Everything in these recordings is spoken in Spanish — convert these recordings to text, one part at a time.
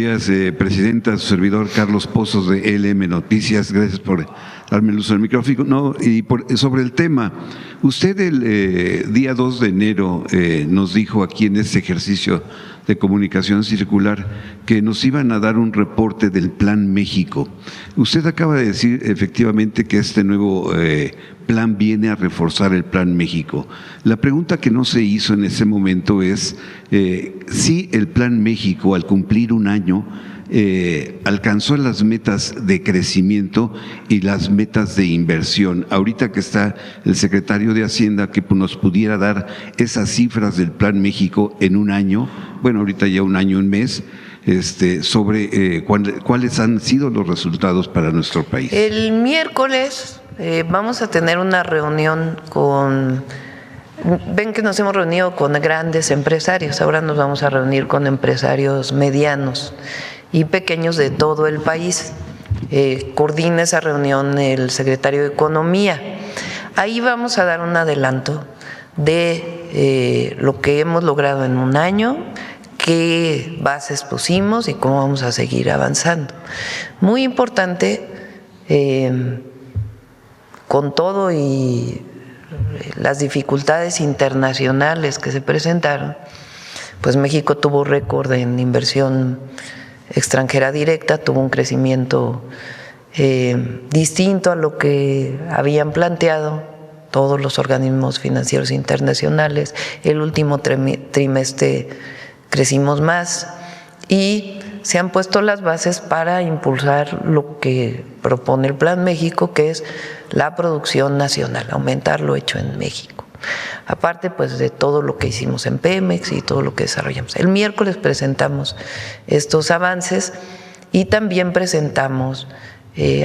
Buenos días, Presidenta, su servidor Carlos Pozos de LM Noticias. Gracias por darme el uso del micrófono. No, sobre el tema, usted el día 2 de enero nos dijo aquí en este ejercicio de comunicación circular que nos iban a dar un reporte del Plan México. Usted acaba de decir efectivamente que este nuevo plan viene a reforzar el Plan México. La pregunta que no se hizo en ese momento es si el Plan México, al cumplir un año, alcanzó las metas de crecimiento y las metas de inversión. Ahorita que está el secretario de Hacienda, que nos pudiera dar esas cifras del Plan México en un año, bueno, ahorita ya un año, un mes, sobre cuáles han sido los resultados para nuestro país. El miércoles vamos a tener una reunión con… Ven que nos hemos reunido con grandes empresarios, ahora nos vamos a reunir con empresarios medianos y pequeños de todo el país. Coordina esa reunión el secretario de Economía. Ahí vamos a dar un adelanto de lo que hemos logrado en un año, qué bases pusimos y cómo vamos a seguir avanzando. Muy importante, con todo y las dificultades internacionales que se presentaron, pues México tuvo récord en inversión extranjera directa, tuvo un crecimiento distinto a lo que habían planteado todos los organismos financieros internacionales. El último trimestre crecimos más y se han puesto las bases para impulsar lo que propone el Plan México, que es la producción nacional, aumentar lo hecho en México. Aparte, pues, de todo lo que hicimos en Pemex y todo lo que desarrollamos. El miércoles presentamos estos avances y también presentamos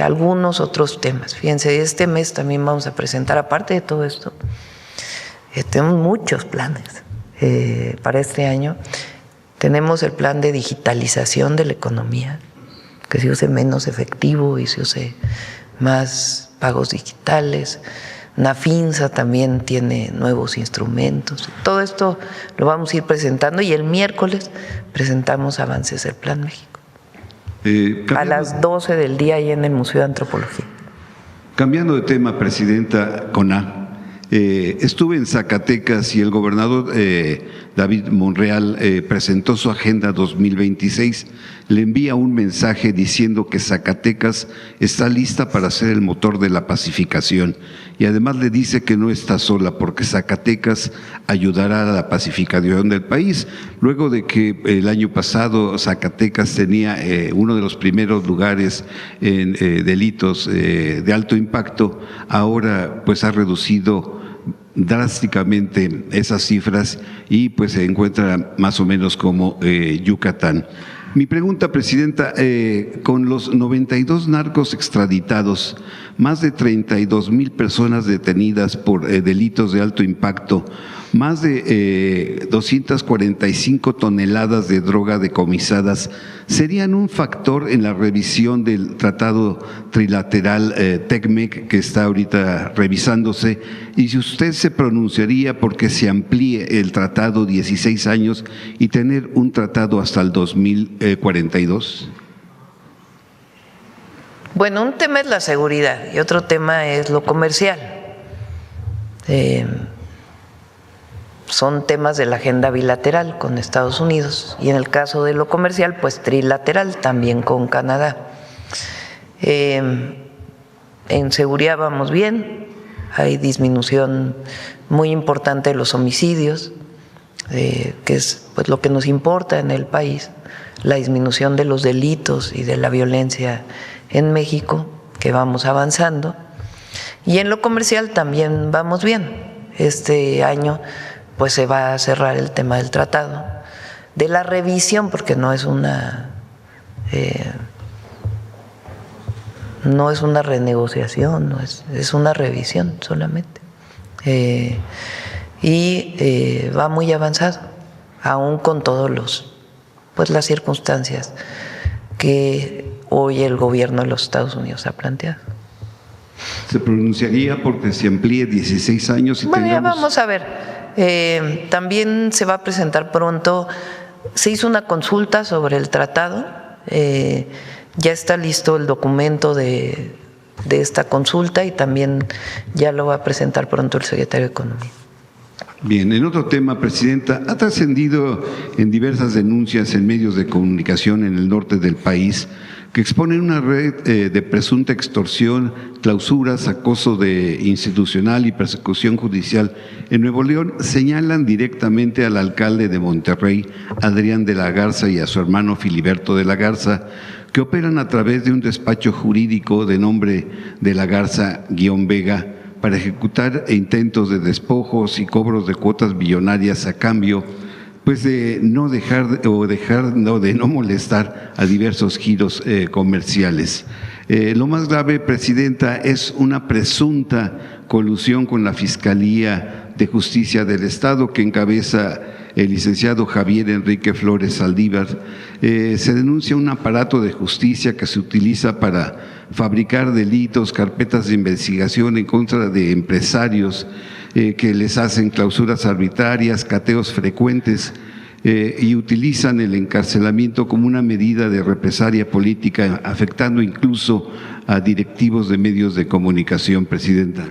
algunos otros temas. Fíjense, este mes también vamos a presentar, aparte de todo esto, tenemos muchos planes para este año. Tenemos el plan de digitalización de la economía, que se use menos efectivo y se use más pagos digitales. Nafinsa también tiene nuevos instrumentos. Todo esto lo vamos a ir presentando y el miércoles presentamos avances del Plan México. A las 12 del día ahí en el Museo de Antropología. Cambiando de tema, Presidenta Coná, estuve en Zacatecas y el gobernador David Monreal presentó su Agenda 2026. Le envía un mensaje diciendo que Zacatecas está lista para ser el motor de la pacificación y además le dice que no está sola porque Zacatecas ayudará a la pacificación del país. Luego de que el año pasado Zacatecas tenía uno de los primeros lugares en delitos de alto impacto, ahora pues ha reducido drásticamente esas cifras y pues se encuentra más o menos como Yucatán. Mi pregunta, Presidenta, con los 92 narcos extraditados, más de 32,000 personas detenidas por delitos de alto impacto, más de 245 toneladas de droga decomisadas, ¿serían un factor en la revisión del tratado trilateral TECMEC que está ahorita revisándose? Y si usted se pronunciaría porque se amplíe el tratado 16 años y tener un tratado hasta el 2042. Bueno, un tema es la seguridad y otro tema es lo comercial. Son temas de la agenda bilateral con Estados Unidos y en el caso de lo comercial, pues trilateral también con Canadá. En seguridad vamos bien, hay disminución muy importante de los homicidios, que es pues lo que nos importa en el país, la disminución de los delitos y de la violencia en México, que vamos avanzando. Y en lo comercial también vamos bien. Este año pues se va a cerrar el tema del tratado, de la revisión, porque no es una renegociación, es una revisión solamente. Va muy avanzado, aún con todos las circunstancias que hoy el gobierno de los Estados Unidos ha planteado. ¿Se pronunciaría porque se amplíe 16 años y bueno, ya vamos a ver. También se va a presentar pronto, se hizo una consulta sobre el tratado Ya está listo el documento de esta consulta y también ya lo va a presentar pronto el secretario de Economía. Bien, en otro tema, Presidenta, ha trascendido en diversas denuncias en medios de comunicación en el norte del país que exponen una red de presunta extorsión, clausuras, acoso institucional y persecución judicial. En Nuevo León señalan directamente al alcalde de Monterrey, Adrián de la Garza, y a su hermano Filiberto de la Garza, que operan a través de un despacho jurídico de nombre de la Garza-Vega para ejecutar intentos de despojos y cobros de cuotas millonarias a cambio pues de no de no molestar a diversos giros comerciales. Lo más grave, Presidenta, es una presunta colusión con la Fiscalía de Justicia del Estado que encabeza el licenciado Javier Enrique Flores Saldívar. Se denuncia un aparato de justicia que se utiliza para fabricar delitos, carpetas de investigación en contra de empresarios que les hacen clausuras arbitrarias, cateos frecuentes y utilizan el encarcelamiento como una medida de represalia política, afectando incluso a directivos de medios de comunicación, Presidenta.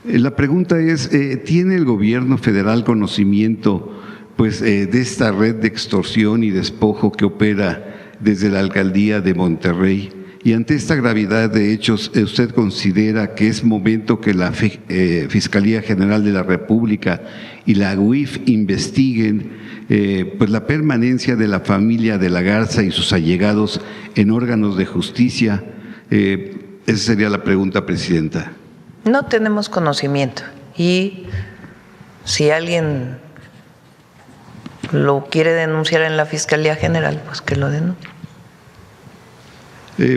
La pregunta es, ¿tiene el gobierno federal conocimiento de esta red de extorsión y despojo que opera desde la alcaldía de Monterrey? Y ante esta gravedad de hechos, ¿usted considera que es momento que la Fiscalía General de la República y la UIF investiguen la permanencia de la familia de la Garza y sus allegados en órganos de justicia? Esa sería la pregunta, Presidenta. No tenemos conocimiento y si alguien lo quiere denunciar en la Fiscalía General, pues que lo denuncie.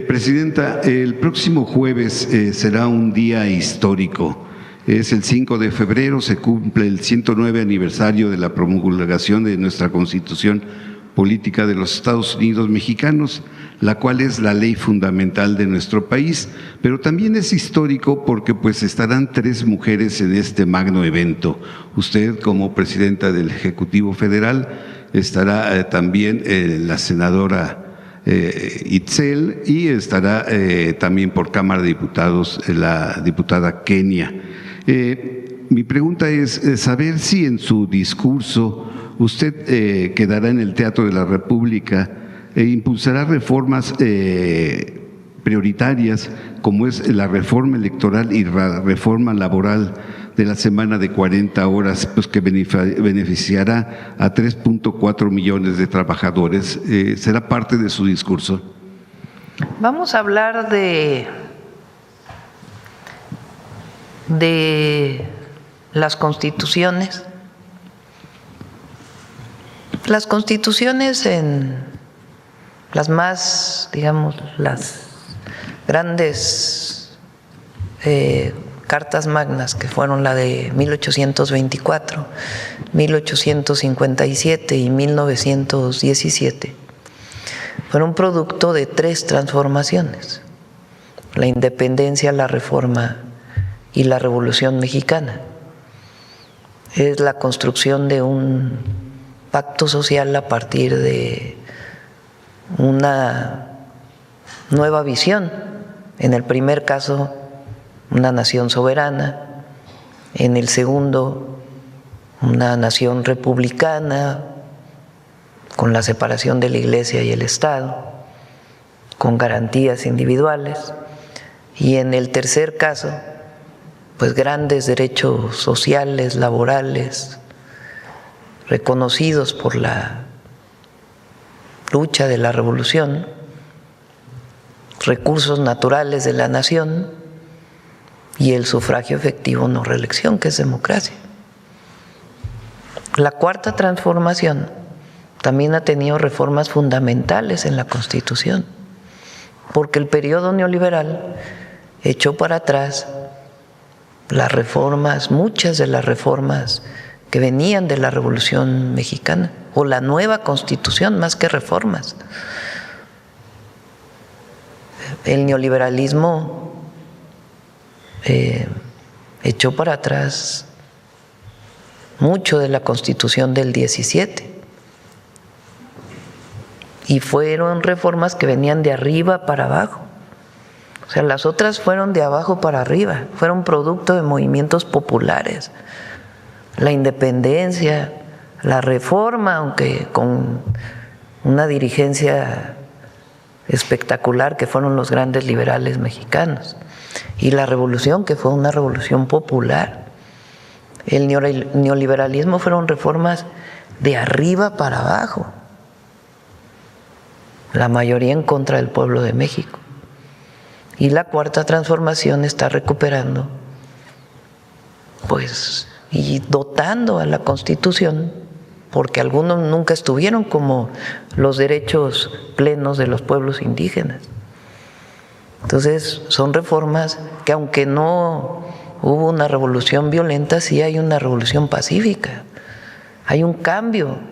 Presidenta, el próximo jueves será un día histórico. Es el 5 de febrero, se cumple el 109 aniversario de la promulgación de nuestra Constitución Política de los Estados Unidos Mexicanos, la cual es la ley fundamental de nuestro país, pero también es histórico porque estarán 3 mujeres en este magno evento. Usted, como presidenta del Ejecutivo Federal, estará también la senadora Itzel, y estará también por Cámara de Diputados la diputada Kenia. Mi pregunta es saber si en su discurso usted quedará en el Teatro de la República e impulsará reformas prioritarias como es la reforma electoral y la reforma laboral de la semana de 40 horas, que beneficiará a 3.4 millones de trabajadores. ¿Será parte de su discurso? Vamos a hablar de las constituciones. Las constituciones en las más, las grandes cartas magnas, que fueron la de 1824, 1857 y 1917, fueron producto de 3 transformaciones: la independencia, la reforma y la Revolución Mexicana. Es la construcción de un pacto social a partir de una nueva visión. En el primer caso, una nación soberana; en el segundo, una nación republicana, con la separación de la Iglesia y el Estado, con garantías individuales; y en el tercer caso, grandes derechos sociales, laborales, reconocidos por la lucha de la revolución, recursos naturales de la nación y el sufragio efectivo no reelección, que es democracia. La cuarta transformación también ha tenido reformas fundamentales en la Constitución, porque el periodo neoliberal echó para atrás las reformas, muchas de las reformas que venían de la Revolución Mexicana, o la nueva Constitución, más que reformas. El neoliberalismo echó para atrás mucho de la Constitución del 17 y fueron reformas que venían de arriba para abajo. O sea, las otras fueron de abajo para arriba, fueron producto de movimientos populares. La independencia, la reforma, aunque con una dirigencia espectacular que fueron los grandes liberales mexicanos, y la revolución, que fue una revolución popular. El neoliberalismo fueron reformas de arriba para abajo, la mayoría en contra del pueblo de México. Y la Cuarta Transformación está recuperando, pues, y dotando a la Constitución, porque algunos nunca estuvieron, como los derechos plenos de los pueblos indígenas. Entonces, son reformas que, aunque no hubo una revolución violenta, sí hay una revolución pacífica. Hay un cambio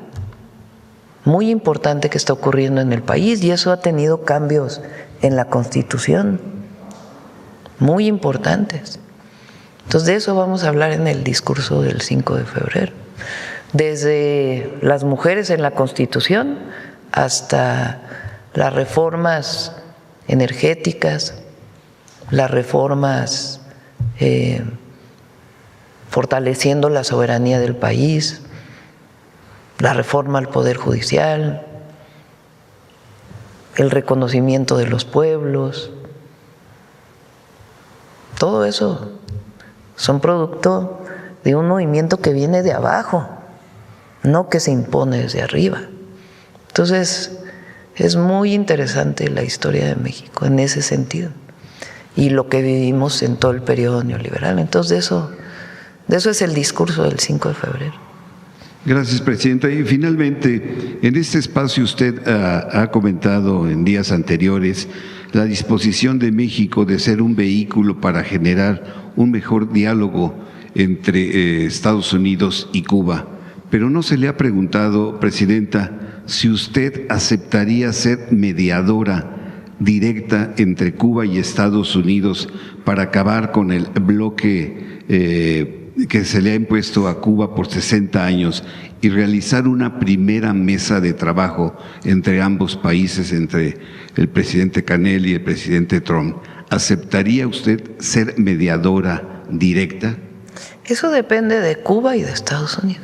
muy importante que está ocurriendo en el país, y eso ha tenido cambios en la Constitución muy importantes. Entonces, de eso vamos a hablar en el discurso del 5 de febrero. Desde las mujeres en la Constitución hasta las reformas energéticas, las reformas fortaleciendo la soberanía del país, la reforma al Poder Judicial, el reconocimiento de los pueblos. Todo eso son producto de un movimiento que viene de abajo, no que se impone desde arriba. Entonces, es muy interesante la historia de México en ese sentido, y lo que vivimos en todo el periodo neoliberal. Entonces, de eso es el discurso del 5 de febrero. Gracias, Presidenta. Y finalmente, en este espacio usted ha comentado en días anteriores la disposición de México de ser un vehículo para generar un mejor diálogo entre Estados Unidos y Cuba. Pero no se le ha preguntado, Presidenta, si usted aceptaría ser mediadora directa entre Cuba y Estados Unidos para acabar con el bloque que se le ha impuesto a Cuba por 60 años y realizar una primera mesa de trabajo entre ambos países, entre el presidente Canel y el presidente Trump. ¿Aceptaría usted ser mediadora directa? Eso depende de Cuba y de Estados Unidos.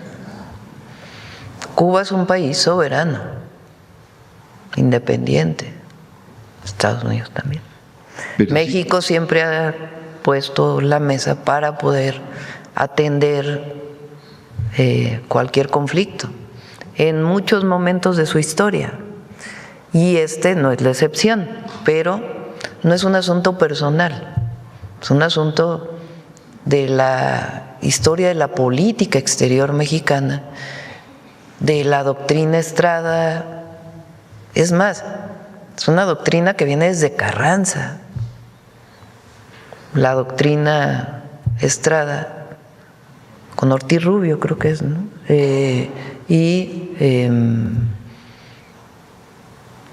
Cuba es un país soberano, independiente, Estados Unidos también. Pero México siempre ha puesto la mesa para poder atender cualquier conflicto en muchos momentos de su historia, y este no es la excepción. Pero no es un asunto personal, es un asunto de la historia de la política exterior mexicana, de la doctrina Estrada. Es más, es una doctrina que viene desde Carranza, la doctrina Estrada, con Ortiz Rubio creo que es, ¿no?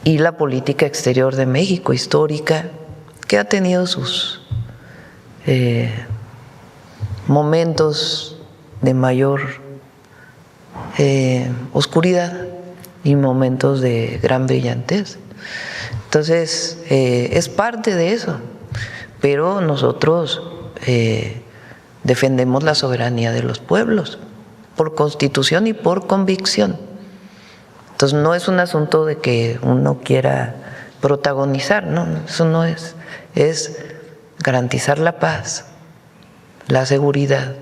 Y la política exterior de México histórica, que ha tenido sus momentos de mayor oscuridad y momentos de gran brillantez. Entonces, es parte de eso, pero nosotros defendemos la soberanía de los pueblos por constitución y por convicción. Entonces, no es un asunto de que uno quiera protagonizar, no, eso no es. Es garantizar la paz, la seguridad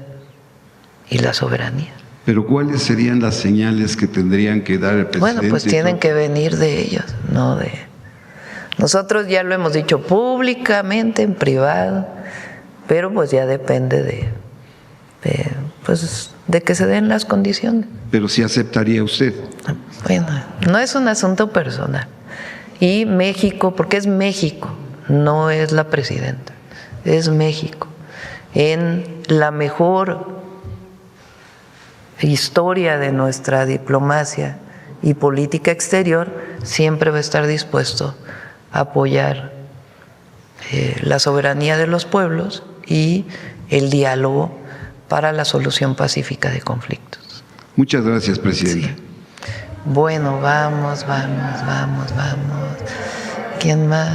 y la soberanía. Pero ¿cuáles serían las señales que tendrían que dar el presidente? Bueno, pues tienen que venir de ellos, no de... Nosotros ya lo hemos dicho públicamente, en privado, pero pues ya depende de que se den las condiciones. Pero sí aceptaría usted. Bueno, no es un asunto personal. Y México, porque es México, no es la presidenta, es México. En la mejor historia de nuestra diplomacia y política exterior, siempre va a estar dispuesto a apoyar la soberanía de los pueblos y el diálogo para la solución pacífica de conflictos. Muchas gracias, Presidente. Sí. Bueno, vamos. ¿Quién más?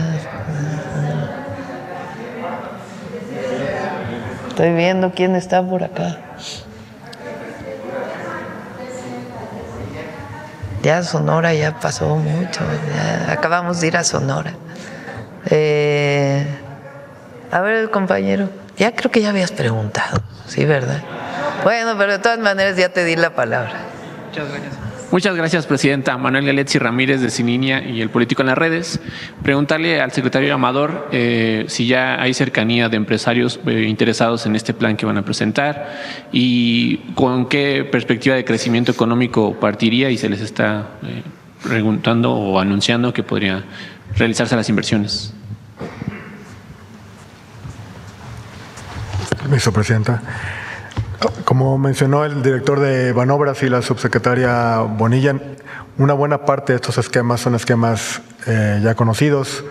Estoy viendo quién está por acá. Ya Sonora ya pasó mucho. Ya acabamos de ir a Sonora. A ver, compañero, ya creo que ya habías preguntado, ¿sí, verdad? Bueno, pero de todas maneras ya te di la palabra. Muchas gracias. Muchas gracias, presidenta. Manuel Galetzi Ramírez, de Sin Línea y El Político en las Redes. Preguntarle al secretario Amador si ya hay cercanía de empresarios interesados en este plan que van a presentar y con qué perspectiva de crecimiento económico partiría, y se les está preguntando o anunciando que podría realizarse las inversiones. Vicepresidenta, como mencionó el director de Banobras y la subsecretaria Bonilla, una buena parte de estos esquemas son esquemas ya conocidos.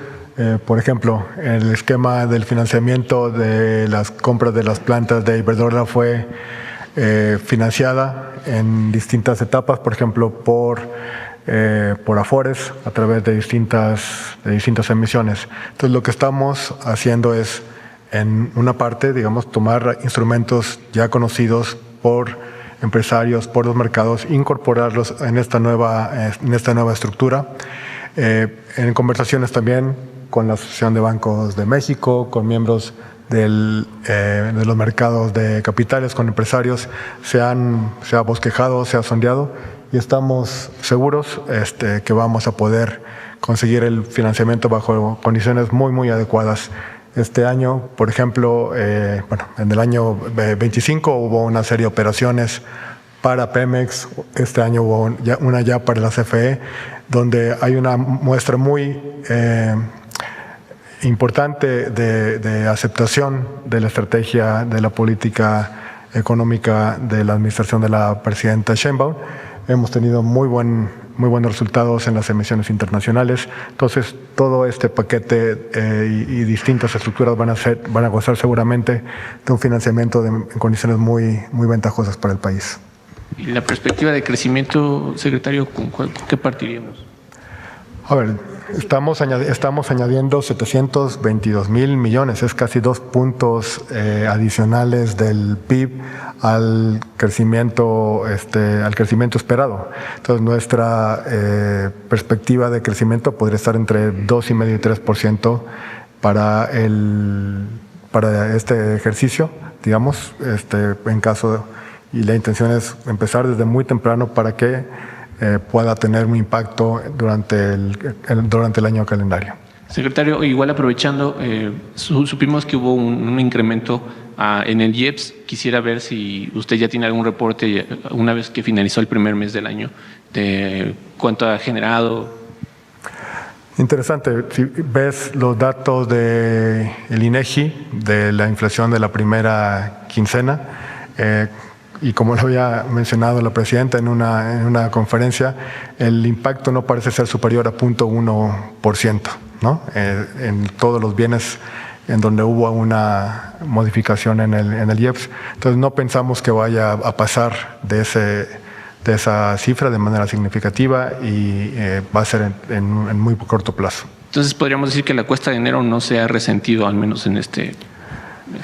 Por ejemplo, el esquema del financiamiento de las compras de las plantas de Iberdrola fue financiada en distintas etapas, por ejemplo, por Afores, a través de distintas emisiones. Entonces, lo que estamos haciendo es, en una parte, digamos, tomar instrumentos ya conocidos por empresarios, por los mercados, incorporarlos en esta nueva estructura. En conversaciones también con la Asociación de Bancos de México, con miembros de los mercados de capitales, con empresarios, se ha bosquejado, se ha sondeado, y estamos seguros que vamos a poder conseguir el financiamiento bajo condiciones muy adecuadas. Este año, por ejemplo, en el año 25 hubo una serie de operaciones para Pemex. Este año hubo una ya para la CFE, donde hay una muestra muy importante de aceptación de la estrategia, de la política económica de la administración de la presidenta Sheinbaum. Hemos tenido muy buenos resultados en las emisiones internacionales. Entonces, todo este paquete y distintas estructuras van a gozar seguramente de un financiamiento en condiciones muy ventajosas para el país. ¿Y la perspectiva de crecimiento, secretario, con qué partiríamos? A ver, estamos añadiendo 722 mil millones, es casi 2 puntos adicionales del PIB al crecimiento esperado. Entonces, nuestra perspectiva de crecimiento podría estar entre 2,5% y 3% para este ejercicio, digamos, en caso, y la intención es empezar desde muy temprano para que pueda tener un impacto durante el año calendario. Secretario, igual aprovechando, supimos que hubo un incremento en el IEPS. Quisiera ver si usted ya tiene algún reporte, una vez que finalizó el primer mes del año, de cuánto ha generado. Interesante. Si ves los datos del INEGI de la inflación de la primera quincena, y como lo había mencionado la presidenta en una conferencia, el impacto no parece ser superior a 0.1%, ¿no? En todos los bienes en donde hubo una modificación en el IEPS. Entonces, no pensamos que vaya a pasar de esa cifra de manera significativa, y va a ser en muy corto plazo. Entonces, podríamos decir que la cuesta de enero no se ha resentido, al menos en este.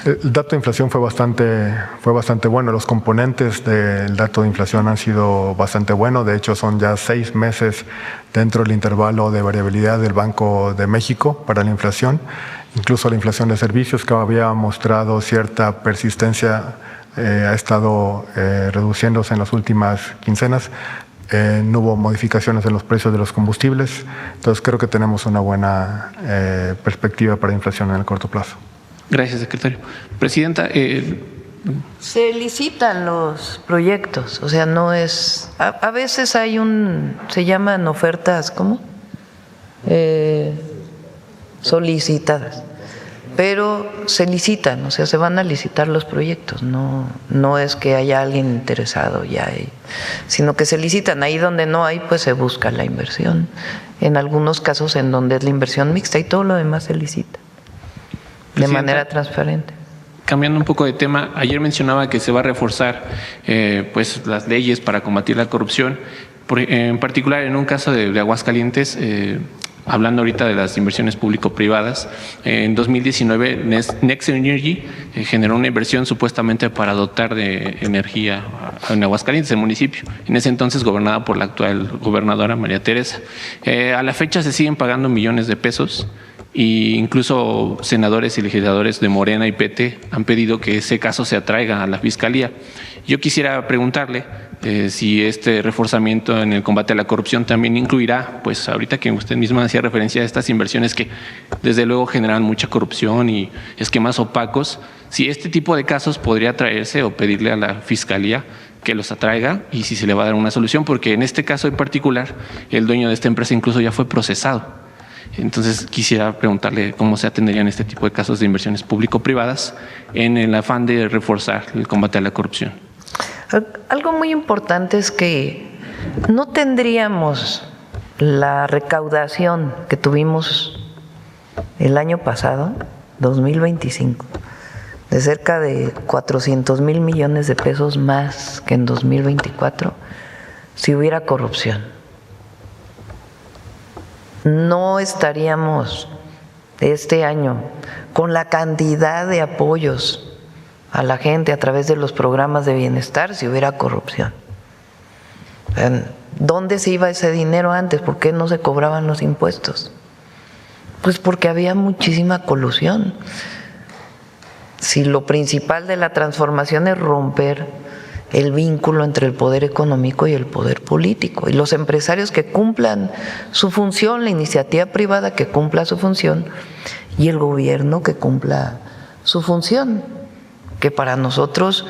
El dato de inflación fue bastante bueno. Los componentes del dato de inflación han sido bastante buenos. De hecho, son ya 6 meses dentro del intervalo de variabilidad del Banco de México para la inflación. Incluso la inflación de servicios, que había mostrado cierta persistencia, ha estado reduciéndose en las últimas quincenas. No hubo modificaciones en los precios de los combustibles. Entonces, creo que tenemos una buena perspectiva para inflación en el corto plazo. Gracias, secretario. Presidenta. Se licitan los proyectos, o sea, no es. A veces hay se llaman ofertas, ¿cómo? Solicitadas, pero se licitan, o sea, se van a licitar los proyectos, no es que haya alguien interesado ya, sino que se licitan. Ahí donde no hay, pues se busca la inversión. En algunos casos en donde es la inversión mixta, y todo lo demás se licita de manera transparente. Cambiando un poco de tema, ayer mencionaba que se va a reforzar pues las leyes para combatir la corrupción. En particular, en un caso de Aguascalientes, hablando ahorita de las inversiones público-privadas, en 2019 Next Energy generó una inversión supuestamente para dotar de energía en Aguascalientes, el municipio, en ese entonces gobernada por la actual gobernadora María Teresa. A la fecha se siguen pagando millones de pesos e incluso senadores y legisladores de Morena y PT han pedido que ese caso se atraiga a la Fiscalía. Yo quisiera preguntarle si este reforzamiento en el combate a la corrupción también incluirá, pues ahorita que usted misma hacía referencia a estas inversiones que desde luego generan mucha corrupción y esquemas opacos, si este tipo de casos podría traerse o pedirle a la Fiscalía que los atraiga y si se le va a dar una solución, porque en este caso en particular el dueño de esta empresa incluso ya fue procesado. Entonces quisiera preguntarle cómo se atenderían este tipo de casos de inversiones público-privadas en el afán de reforzar el combate a la corrupción. Algo muy importante es que no tendríamos la recaudación que tuvimos el año pasado, 2025, de cerca de 400,000 millones de pesos más que en 2024, si hubiera corrupción. No estaríamos este año con la cantidad de apoyos a la gente a través de los programas de bienestar si hubiera corrupción. ¿Dónde se iba ese dinero antes? ¿Por qué no se cobraban los impuestos? Pues porque había muchísima colusión. Si lo principal de la transformación es romper el vínculo entre el poder económico y el poder político, y los empresarios que cumplan su función, la iniciativa privada que cumpla su función y el gobierno que cumpla su función, que para nosotros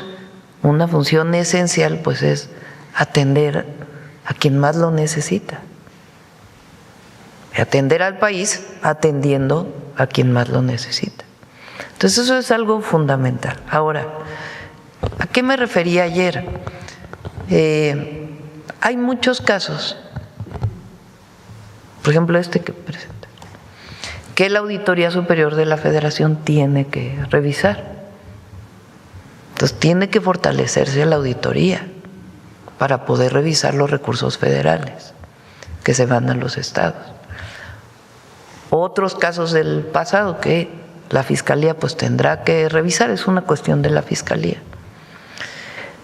una función esencial pues es atender a quien más lo necesita, atender al país atendiendo a quien más lo necesita. Entonces eso es algo fundamental. Ahora, ¿a qué me refería ayer? Hay muchos casos, por ejemplo este que presenta, que la Auditoría Superior de la Federación tiene que revisar. Entonces tiene que fortalecerse la auditoría para poder revisar los recursos federales que se van a los estados. Otros casos del pasado que la Fiscalía pues tendrá que revisar, es una cuestión de la Fiscalía.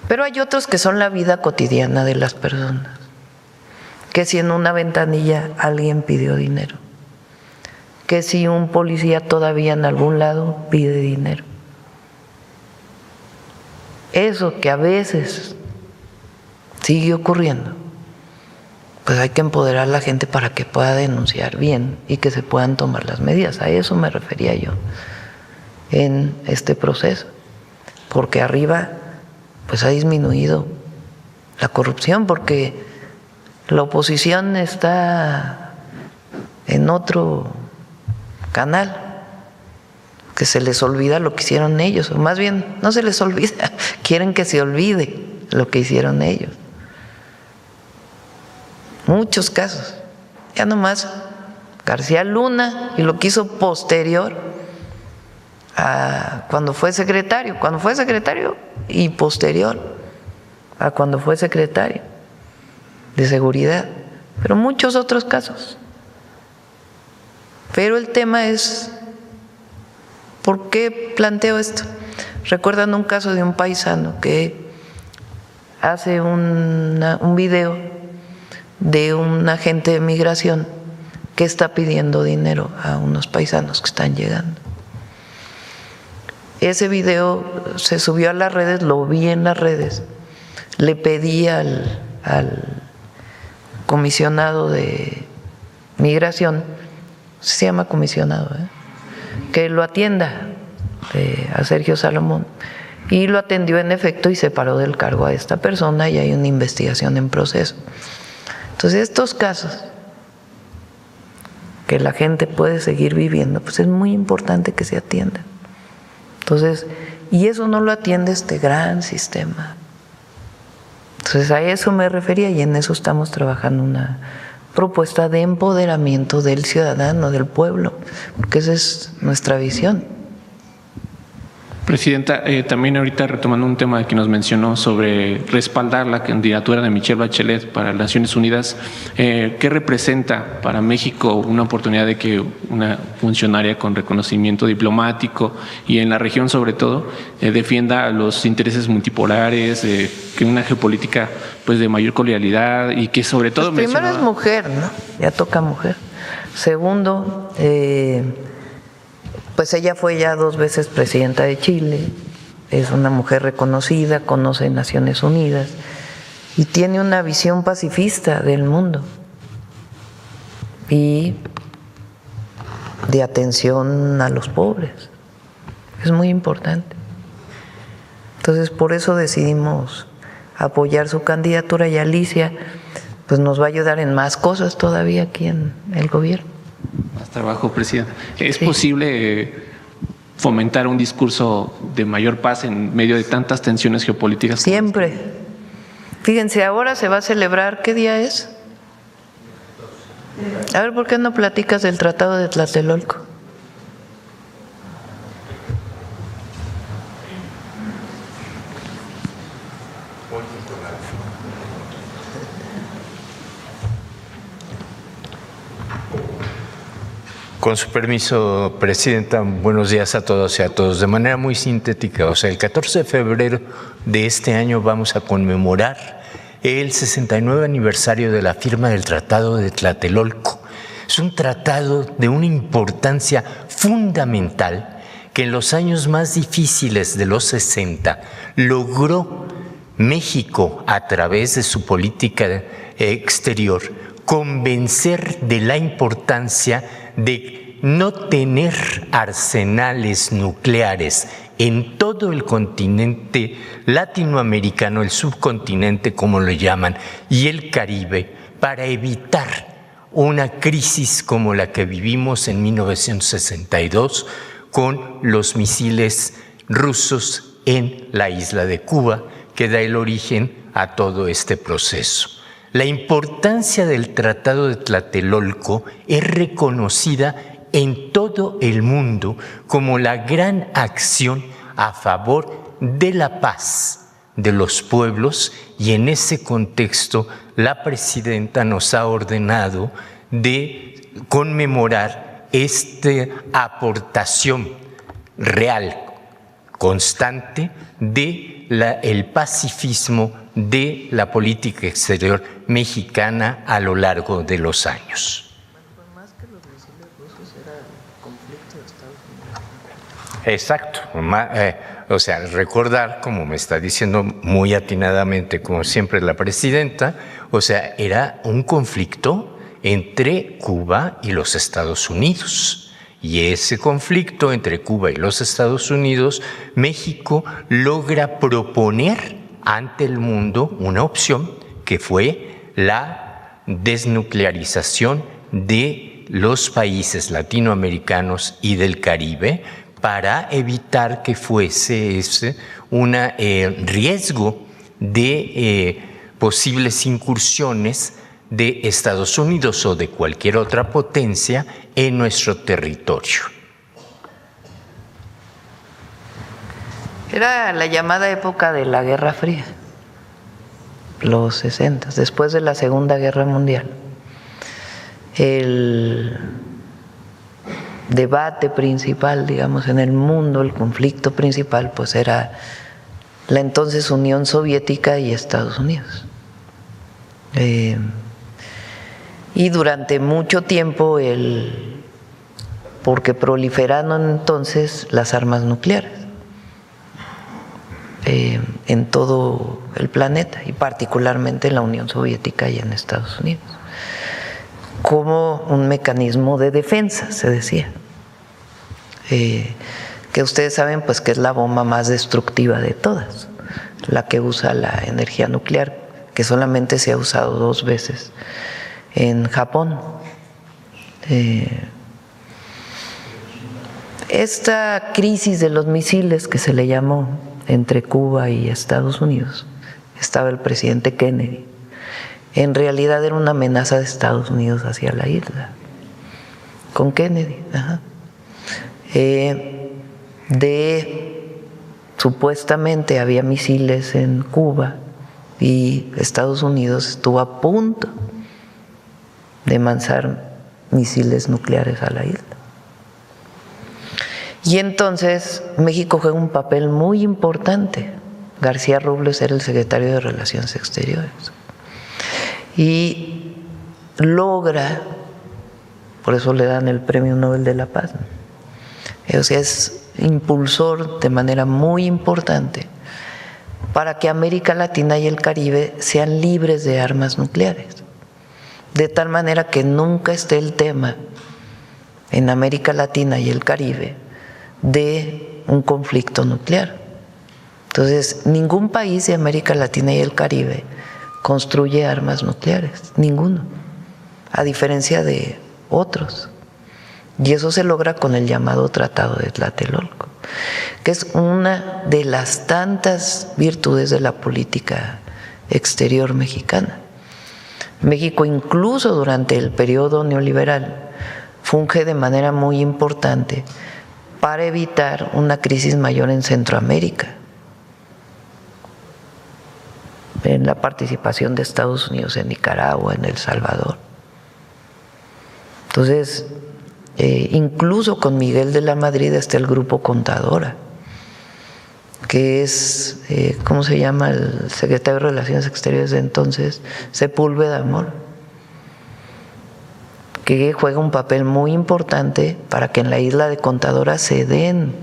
Pero hay otros que son la vida cotidiana de las personas, que si en una ventanilla alguien pidió dinero, que si un policía todavía en algún lado pide dinero. Eso que a veces sigue ocurriendo, pues hay que empoderar a la gente para que pueda denunciar bien y que se puedan tomar las medidas. A eso me refería yo en este proceso, porque arriba pues ha disminuido la corrupción, porque la oposición está en otro canal, que se les olvida lo que hicieron ellos, o más bien no se les olvida, quieren que se olvide lo que hicieron ellos. Muchos casos, ya nomás García Luna y lo que hizo posterior a cuando fue secretario y posterior a cuando fue secretario de Seguridad, pero muchos otros casos. Pero el tema es, ¿por qué planteo esto? ¿Recuerdan un caso de un paisano que hace un video de un agente de migración que está pidiendo dinero a unos paisanos que están llegando? Ese video se subió a las redes, lo vi en las redes, le pedí al comisionado de migración, se llama comisionado, que lo atienda, a Sergio Salomón, y lo atendió en efecto y separó del cargo a esta persona y hay una investigación en proceso. Entonces estos casos que la gente puede seguir viviendo, pues es muy importante que se atiendan. Entonces, y eso no lo atiende este gran sistema. Entonces a eso me refería y en eso estamos trabajando, una propuesta de empoderamiento del ciudadano, del pueblo, porque esa es nuestra visión. Presidenta, también ahorita retomando un tema que nos mencionó sobre respaldar la candidatura de Michelle Bachelet para las Naciones Unidas, ¿qué representa para México una oportunidad de que una funcionaria con reconocimiento diplomático y en la región sobre todo defienda los intereses multipolares, que una geopolítica pues de mayor cordialidad y que sobre todo pues primero es mujer, ¿no? Ya toca mujer. Segundo, pues ella fue ya 2 veces presidenta de Chile, es una mujer reconocida, conoce Naciones Unidas y tiene una visión pacifista del mundo y de atención a los pobres. Es muy importante. Entonces, por eso decidimos apoyar su candidatura y Alicia pues nos va a ayudar en más cosas todavía aquí en el gobierno. Más trabajo, presidenta. ¿Es posible fomentar un discurso de mayor paz en medio de tantas tensiones geopolíticas? Siempre. Fíjense, ahora se va a celebrar, ¿qué día es? A ver, ¿por qué no platicas del Tratado de Tlatelolco? Con su permiso, Presidenta, buenos días a todos y a todos. De manera muy sintética, el 14 de febrero de este año vamos a conmemorar el 69 aniversario de la firma del Tratado de Tlatelolco. Es un tratado de una importancia fundamental que en los años más difíciles de los 60 logró México, a través de su política exterior, convencer de la importancia de no tener arsenales nucleares en todo el continente latinoamericano, el subcontinente como lo llaman, y el Caribe, para evitar una crisis como la que vivimos en 1962 con los misiles rusos en la isla de Cuba, que da el origen a todo este proceso. La importancia del Tratado de Tlatelolco es reconocida en todo el mundo como la gran acción a favor de la paz de los pueblos, y en ese contexto la presidenta nos ha ordenado de conmemorar esta aportación real, constante, del pacifismo de la política exterior mexicana a lo largo de los años. Más que los misiles rusos era el conflicto de Estados Unidos. Exacto. Recordar, como me está diciendo muy atinadamente, como siempre la presidenta, era un conflicto entre Cuba y los Estados Unidos. Y ese conflicto entre Cuba y los Estados Unidos, México logra proponer ante el mundo una opción que fue la desnuclearización de los países latinoamericanos y del Caribe, para evitar que fuese ese un riesgo de posibles incursiones de Estados Unidos o de cualquier otra potencia en nuestro territorio. Era la llamada época de la Guerra Fría, los 60, después de la Segunda Guerra Mundial. El debate principal, digamos, en el mundo, el conflicto principal, pues era la entonces Unión Soviética y Estados Unidos. Y durante mucho tiempo, porque proliferaron entonces las armas nucleares en todo el planeta, y particularmente en la Unión Soviética y en Estados Unidos, como un mecanismo de defensa, se decía, que ustedes saben pues que es la bomba más destructiva de todas, la que usa la energía nuclear, que solamente se ha usado 2 veces en Japón. Esta crisis de los misiles que se le llamó entre Cuba y Estados Unidos, estaba el presidente Kennedy, en realidad era una amenaza de Estados Unidos hacia la isla, con Kennedy, de supuestamente había misiles en Cuba y Estados Unidos estuvo a punto de lanzar misiles nucleares a la isla. Y entonces México juega un papel muy importante. García Robles era el secretario de Relaciones Exteriores y logra, por eso le dan el Premio Nobel de la Paz, o sea, es impulsor de manera muy importante para que América Latina y el Caribe sean libres de armas nucleares, de tal manera que nunca esté el tema en América Latina y el Caribe de un conflicto nuclear. Entonces, ningún país de América Latina y el Caribe construye armas nucleares, ninguno, a diferencia de otros. Y eso se logra con el llamado Tratado de Tlatelolco, que es una de las tantas virtudes de la política exterior mexicana. México, incluso durante el periodo neoliberal, funge de manera muy importante para evitar una crisis mayor en Centroamérica, en la participación de Estados Unidos en Nicaragua, en El Salvador. Entonces, incluso con Miguel de la Madrid está el Grupo Contadora, que es, ¿cómo se llama? El secretario de Relaciones Exteriores de entonces, Sepúlveda Amor, que juega un papel muy importante para que en la isla de Contadora se den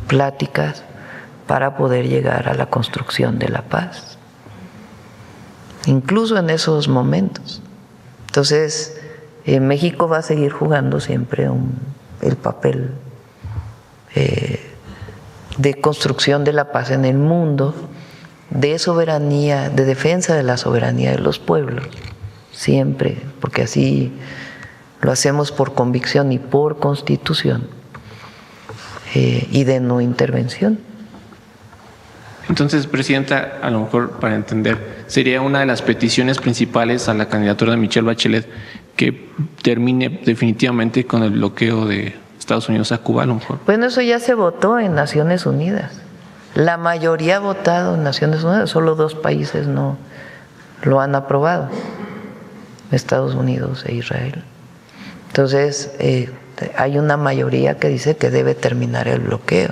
pláticas para poder llegar a la construcción de la paz, incluso en esos momentos. Entonces, México va a seguir jugando siempre el papel de construcción de la paz en el mundo, de soberanía, de defensa de la soberanía de los pueblos, siempre, porque así lo hacemos por convicción y por constitución, y de no intervención. Entonces, Presidenta, a lo mejor para entender, sería una de las peticiones principales a la candidatura de Michelle Bachelet que termine definitivamente con el bloqueo de Estados Unidos a Cuba, a lo mejor. Bueno, eso ya se votó en Naciones Unidas. La mayoría ha votado en Naciones Unidas, solo 2 países no lo han aprobado, Estados Unidos e Israel. Entonces, hay una mayoría que dice que debe terminar el bloqueo,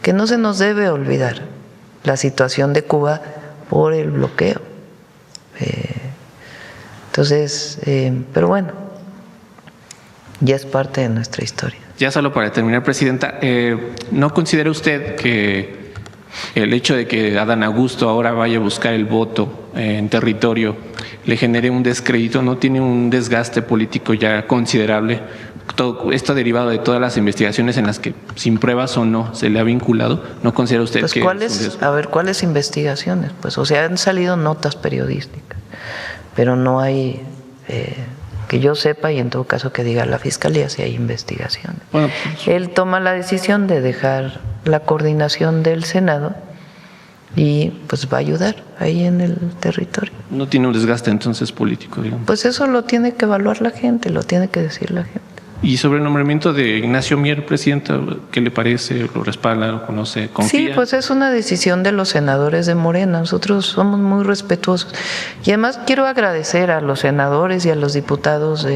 que no se nos debe olvidar la situación de Cuba por el bloqueo. Entonces, pero bueno, ya es parte de nuestra historia. Ya solo para terminar, Presidenta, ¿no considera usted que el hecho de que Adán Augusto ahora vaya a buscar el voto en territorio le genere un descrédito? ¿No tiene un desgaste político ya considerable? Todo esto derivado de todas las investigaciones en las que, sin pruebas o no, se le ha vinculado. ¿No considera usted pues que ¿cuáles investigaciones? Pues, o sea, han salido notas periodísticas, pero no hay, que yo sepa, y en todo caso que diga la Fiscalía si hay investigaciones. Bueno, él toma la decisión de dejar la coordinación del Senado y pues va a ayudar ahí en el territorio. no tiene un desgaste entonces político, digamos. Pues eso lo tiene que evaluar la gente, lo tiene que decir la gente. Y sobre el nombramiento de Ignacio Mier, Presidenta, ¿qué le parece? ¿Lo respalda? ¿Lo conoce? ¿Confía? Sí, pues es una decisión de los senadores de Morena. Nosotros somos muy respetuosos. Y además quiero agradecer a los senadores y a los diputados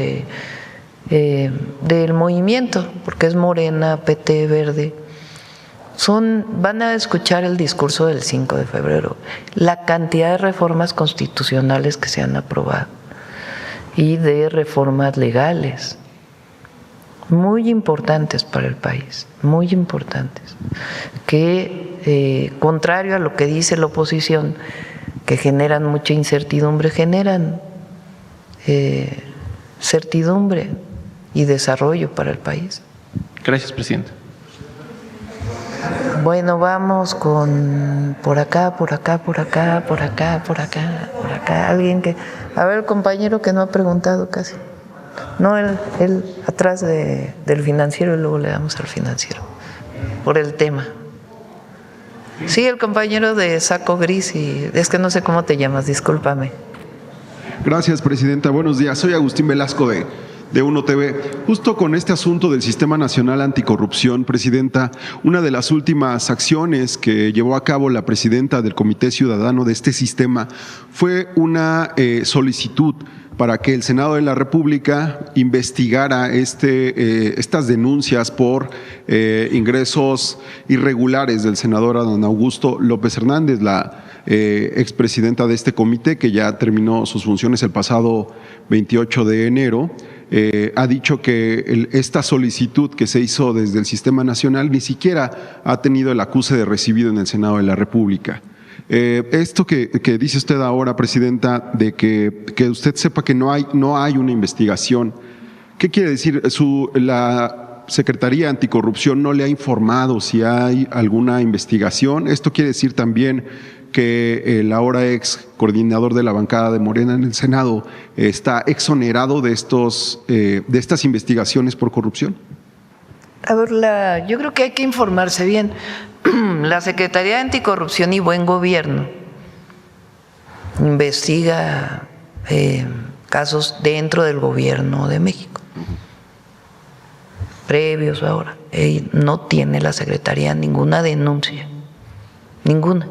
del movimiento, porque es Morena, PT, Verde. Van a escuchar el discurso del 5 de febrero, la cantidad de reformas constitucionales que se han aprobado y de reformas legales muy importantes para el país, muy importantes, que contrario a lo que dice la oposición, que generan mucha incertidumbre, generan certidumbre y desarrollo para el país. Gracias, Presidenta. Bueno, vamos con por acá. Alguien que... A ver, el compañero que no ha preguntado casi. No, él atrás del financiero y luego le damos al financiero. Por el tema. Sí, el compañero de saco gris y... Es que no sé cómo te llamas, discúlpame. Gracias, Presidenta. Buenos días. Soy Agustín Velasco de de Uno TV. Justo con este asunto del Sistema Nacional Anticorrupción, Presidenta, una de las últimas acciones que llevó a cabo la Presidenta del Comité Ciudadano de este sistema fue una solicitud para que el Senado de la República investigara estas denuncias por ingresos irregulares del senador Adán Augusto López Hernández, la expresidenta de este comité, que ya terminó sus funciones el pasado 28 de enero. Ha dicho que esta solicitud que se hizo desde el Sistema Nacional ni siquiera ha tenido el acuse de recibido en el Senado de la República. Esto que dice usted ahora, Presidenta, de que usted sepa que no hay una investigación, ¿qué quiere decir? La Secretaría Anticorrupción no le ha informado si hay alguna investigación. Esto quiere decir también que el ahora ex coordinador de la bancada de Morena en el Senado está exonerado de estas investigaciones por corrupción. A ver, yo creo que hay que informarse bien. La Secretaría de Anticorrupción y Buen Gobierno investiga casos dentro del Gobierno de México, previos ahora. No tiene la Secretaría ninguna denuncia, ninguna.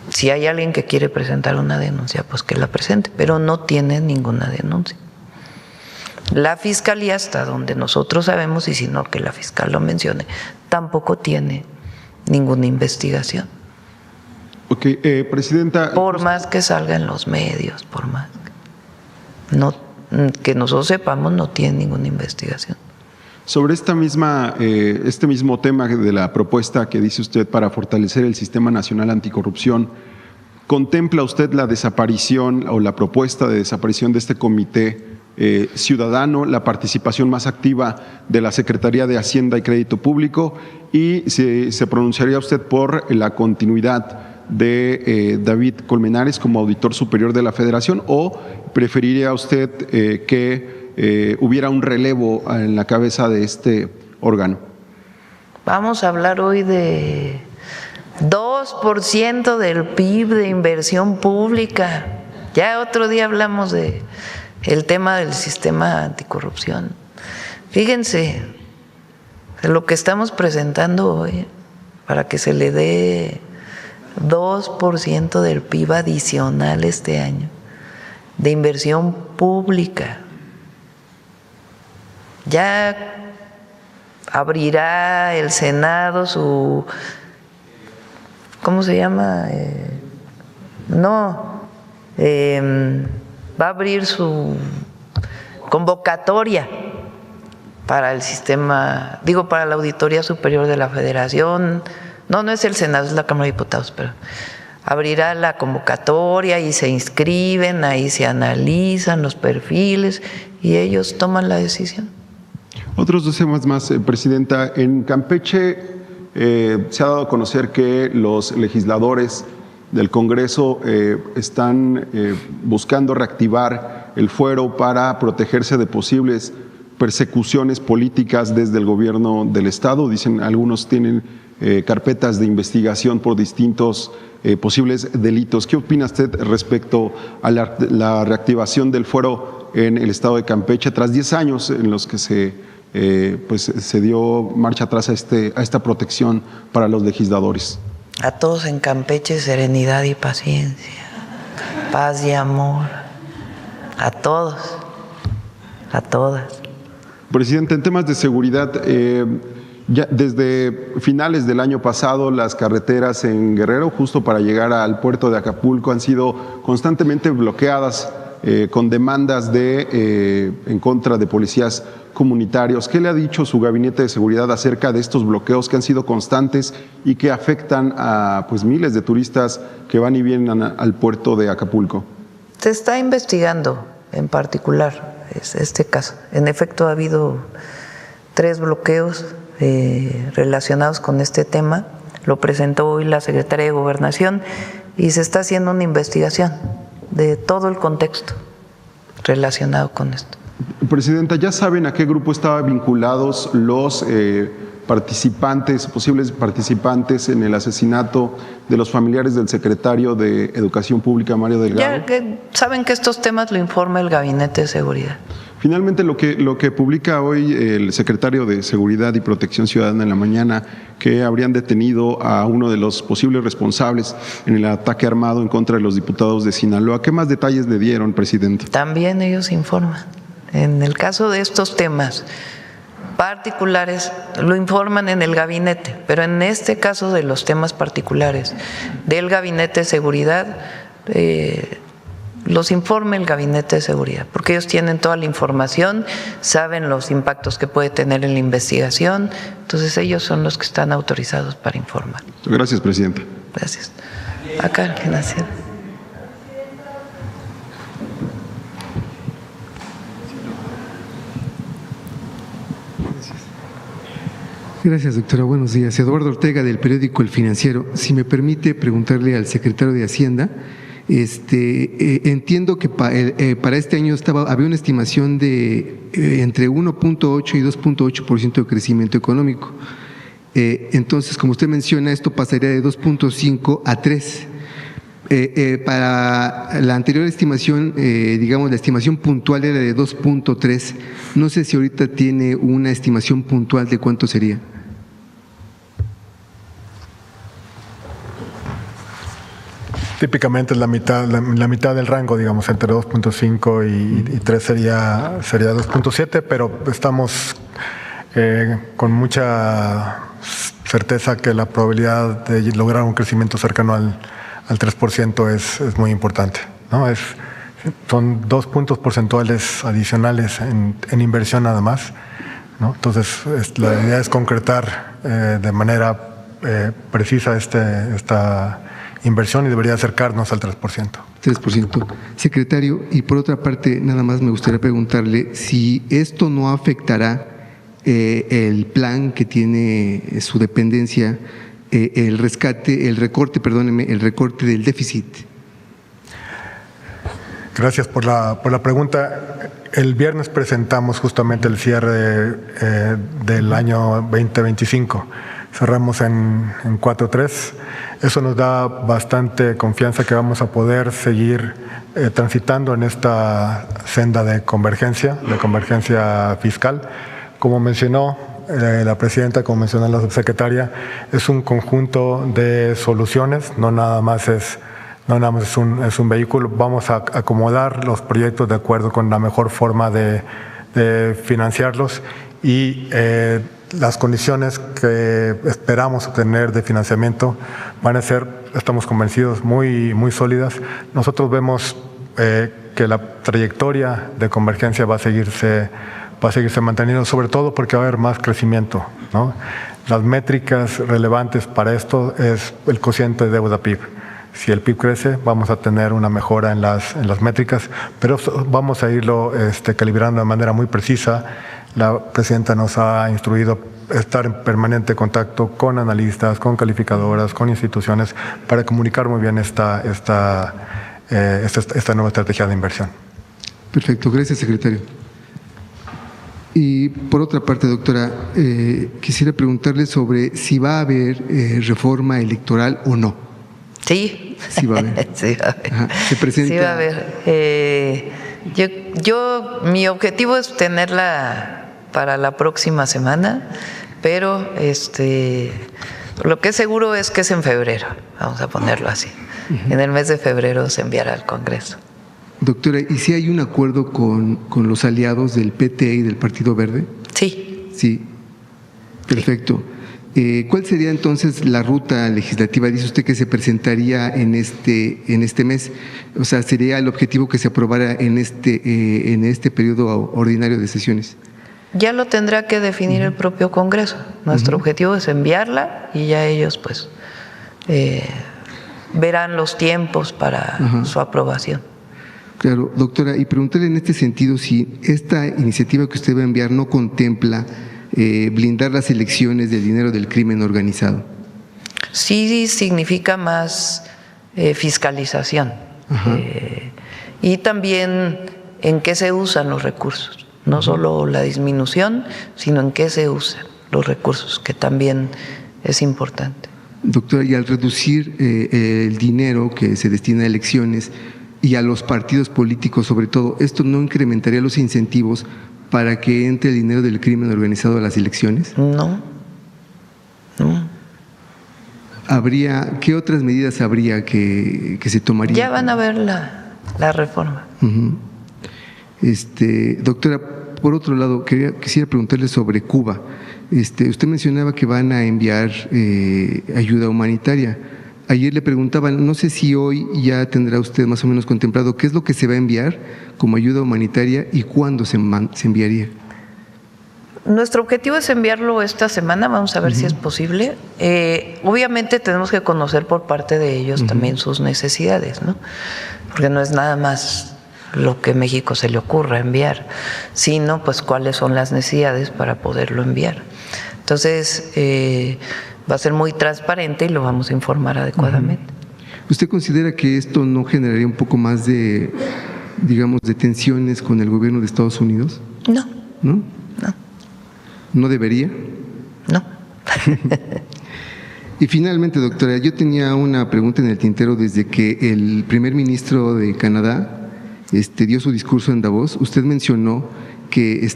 Si hay alguien que quiere presentar una denuncia, pues que la presente, pero no tiene ninguna denuncia. La Fiscalía, hasta donde nosotros sabemos, y si no que la fiscal lo mencione, tampoco tiene ninguna investigación. Ok, Presidenta. Por más que salga en los medios, por más que nosotros sepamos, no tiene ninguna investigación. Sobre este mismo tema de la propuesta que dice usted para fortalecer el Sistema Nacional Anticorrupción, ¿contempla usted la desaparición o la propuesta de desaparición de este comité ciudadano, la participación más activa de la Secretaría de Hacienda y Crédito Público, y se pronunciaría usted por la continuidad de David Colmenares como auditor superior de la Federación, o preferiría usted que hubiera un relevo en la cabeza de este órgano? Vamos a hablar hoy de 2% del PIB de inversión pública. Ya otro día hablamos de el tema del sistema anticorrupción. Fíjense, lo que estamos presentando hoy, para que se le dé 2% del PIB adicional este año, de inversión pública. Ya abrirá el Senado su, ¿cómo se llama? Va a abrir su convocatoria para el sistema, para la Auditoría Superior de la Federación. No es el Senado, es la Cámara de Diputados, pero abrirá la convocatoria y se inscriben, ahí se analizan los perfiles y ellos toman la decisión. Otros dos temas más, Presidenta. En Campeche se ha dado a conocer que los legisladores del Congreso están buscando reactivar el fuero para protegerse de posibles persecuciones políticas desde el gobierno del Estado. Dicen, algunos tienen carpetas de investigación por distintos posibles delitos. ¿Qué opina usted respecto a la reactivación del fuero en el Estado de Campeche tras 10 años en los que se dio marcha atrás a esta protección para los legisladores? A todos en Campeche, serenidad y paciencia, paz y amor. A todos, a todas. Presidente, en temas de seguridad, ya desde finales del año pasado, las carreteras en Guerrero, justo para llegar al puerto de Acapulco, han sido constantemente bloqueadas con demandas en contra de policías comunitarios. ¿Qué le ha dicho su gabinete de seguridad acerca de estos bloqueos que han sido constantes y que afectan a miles de turistas que van y vienen al puerto de Acapulco? Se está investigando en particular este caso. En efecto, ha habido 3 bloqueos relacionados con este tema. Lo presentó hoy la Secretaría de Gobernación y se está haciendo una investigación de todo el contexto relacionado con esto. Presidenta, ¿ya saben a qué grupo estaban vinculados los posibles participantes en el asesinato de los familiares del secretario de Educación Pública, Mario Delgado. Ya que saben que estos temas lo informa el Gabinete de Seguridad. Finalmente, lo que publica hoy el secretario de Seguridad y Protección Ciudadana en la mañana, que habrían detenido a uno de los posibles responsables en el ataque armado en contra de los diputados de Sinaloa. ¿Qué más detalles le dieron, presidente? También ellos informan. En el caso de estos temas particulares, lo informan en el gabinete, pero en este caso de los temas particulares del Gabinete de Seguridad, los informa el Gabinete de Seguridad, porque ellos tienen toda la información, saben los impactos que puede tener en la investigación, entonces ellos son los que están autorizados para informar. Gracias, presidenta. Gracias. Acá, gracias. Gracias, doctora. Buenos días. Eduardo Ortega, del periódico El Financiero. Si me permite preguntarle al secretario de Hacienda, entiendo que para este año había una estimación de entre 1.8 y 2.8% de crecimiento económico. Entonces, como usted menciona, esto pasaría de 2.5 a 3. Para la anterior estimación, digamos, la estimación puntual era de 2.3. No sé si ahorita tiene una estimación puntual de cuánto sería. Típicamente es la mitad del rango, digamos, entre 2.5 y 3 sería 2.7, pero estamos con mucha certeza que la probabilidad de lograr un crecimiento cercano al 3% es muy importante, ¿no? Son 2 puntos porcentuales adicionales en inversión nada más, ¿no? Entonces, la idea es concretar de manera precisa esta inversión y debería acercarnos al 3%. 3%. Secretario, y por otra parte, nada más me gustaría preguntarle si esto no afectará el plan que tiene su dependencia, el recorte del déficit. Gracias por la pregunta. El viernes presentamos justamente el cierre del año 2025. Cerramos en 4.3. Eso nos da bastante confianza que vamos a poder seguir transitando en esta senda de convergencia fiscal. Como mencionó la presidenta, como mencionó la subsecretaria, es un conjunto de soluciones, no nada más es un vehículo. Vamos a acomodar los proyectos de acuerdo con la mejor forma de financiarlos y las condiciones que esperamos obtener de financiamiento van a ser, estamos convencidos, muy, muy sólidas. Nosotros vemos que la trayectoria de convergencia va a seguirse manteniendo, sobre todo porque va a haber más crecimiento, ¿no? Las métricas relevantes para esto es el cociente de deuda PIB. Si el PIB crece, vamos a tener una mejora en las métricas, pero vamos a irlo calibrando de manera muy precisa. La presidenta nos ha instruido estar en permanente contacto con analistas, con calificadoras, con instituciones para comunicar muy bien esta nueva estrategia de inversión. Perfecto, gracias, secretario. Y por otra parte, doctora, quisiera preguntarle sobre si va a haber reforma electoral o no. Sí. Sí va a haber. Sí va a haber. Ajá. Se presenta. Sí va a haber. Mi objetivo es tenerla para la próxima semana, pero lo que es seguro es que es en febrero, vamos a ponerlo así. En el mes de febrero se enviará al Congreso. Doctora, ¿y si hay un acuerdo con los aliados del PT y del Partido Verde? Sí. Sí, perfecto. ¿Cuál sería entonces la ruta legislativa? Dice usted que se presentaría en este mes, o sea, ¿sería el objetivo que se aprobara en este periodo ordinario de sesiones? Ya lo tendrá que definir el propio Congreso. Nuestro objetivo es enviarla y ya ellos pues verán los tiempos para su aprobación. Claro, doctora, y preguntarle en este sentido si esta iniciativa que usted va a enviar no contempla blindar las elecciones del dinero del crimen organizado. Sí significa más fiscalización y también en qué se usan los recursos, no solo la disminución, sino en qué se usan. los recursos, que también es importante. Doctora, y al reducir el dinero que se destina a elecciones y a los partidos políticos sobre todo, ¿esto no incrementaría los incentivos para que entre el dinero del crimen organizado a las elecciones? No. ¿Qué otras medidas habría que se tomarían? Ya van a ver la reforma. Doctora, por otro lado, quisiera preguntarle sobre Cuba. Usted mencionaba que van a enviar ayuda humanitaria. Ayer le preguntaban, no sé si hoy ya tendrá usted más o menos contemplado qué es lo que se va a enviar como ayuda humanitaria y cuándo se enviaría. Nuestro objetivo es enviarlo esta semana, vamos a ver si es posible. Obviamente tenemos que conocer por parte de ellos también sus necesidades, ¿no? Porque no es nada más lo que México se le ocurra enviar, sino pues cuáles son las necesidades para poderlo enviar. Entonces, va a ser muy transparente y lo vamos a informar adecuadamente. ¿Usted considera que esto no generaría un poco más de, digamos, de tensiones con el gobierno de Estados Unidos? No. ¿No? No. ¿No debería? No. Y finalmente, doctora, yo tenía una pregunta en el tintero desde que el primer ministro de Canadá dio su discurso en Davos. Usted mencionó que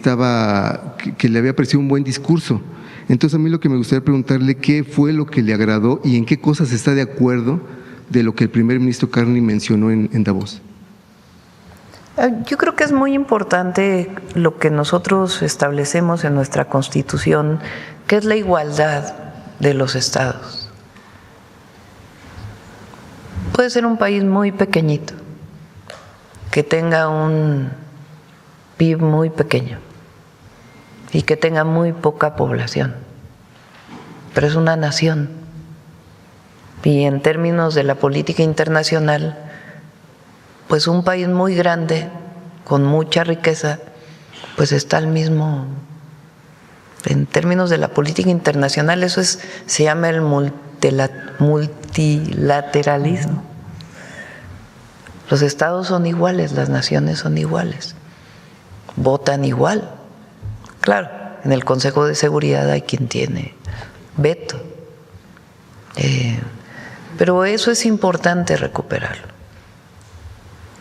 le había parecido un buen discurso. Entonces a mí lo que me gustaría preguntarle, ¿qué fue lo que le agradó y en qué cosas está de acuerdo de lo que el primer ministro Carney mencionó en Davos? Yo creo que es muy importante lo que nosotros establecemos en nuestra Constitución, que es la igualdad de los estados. Puede ser un país muy pequeñito, que tenga un PIB muy pequeño y que tenga muy poca población, pero es una nación. Y en términos de la política internacional, pues un país muy grande, con mucha riqueza, pues está al mismo. En términos de la política internacional, eso se llama el multilateralismo. Los estados son iguales, las naciones son iguales, votan igual. Claro, en el Consejo de Seguridad hay quien tiene veto, pero eso es importante recuperarlo.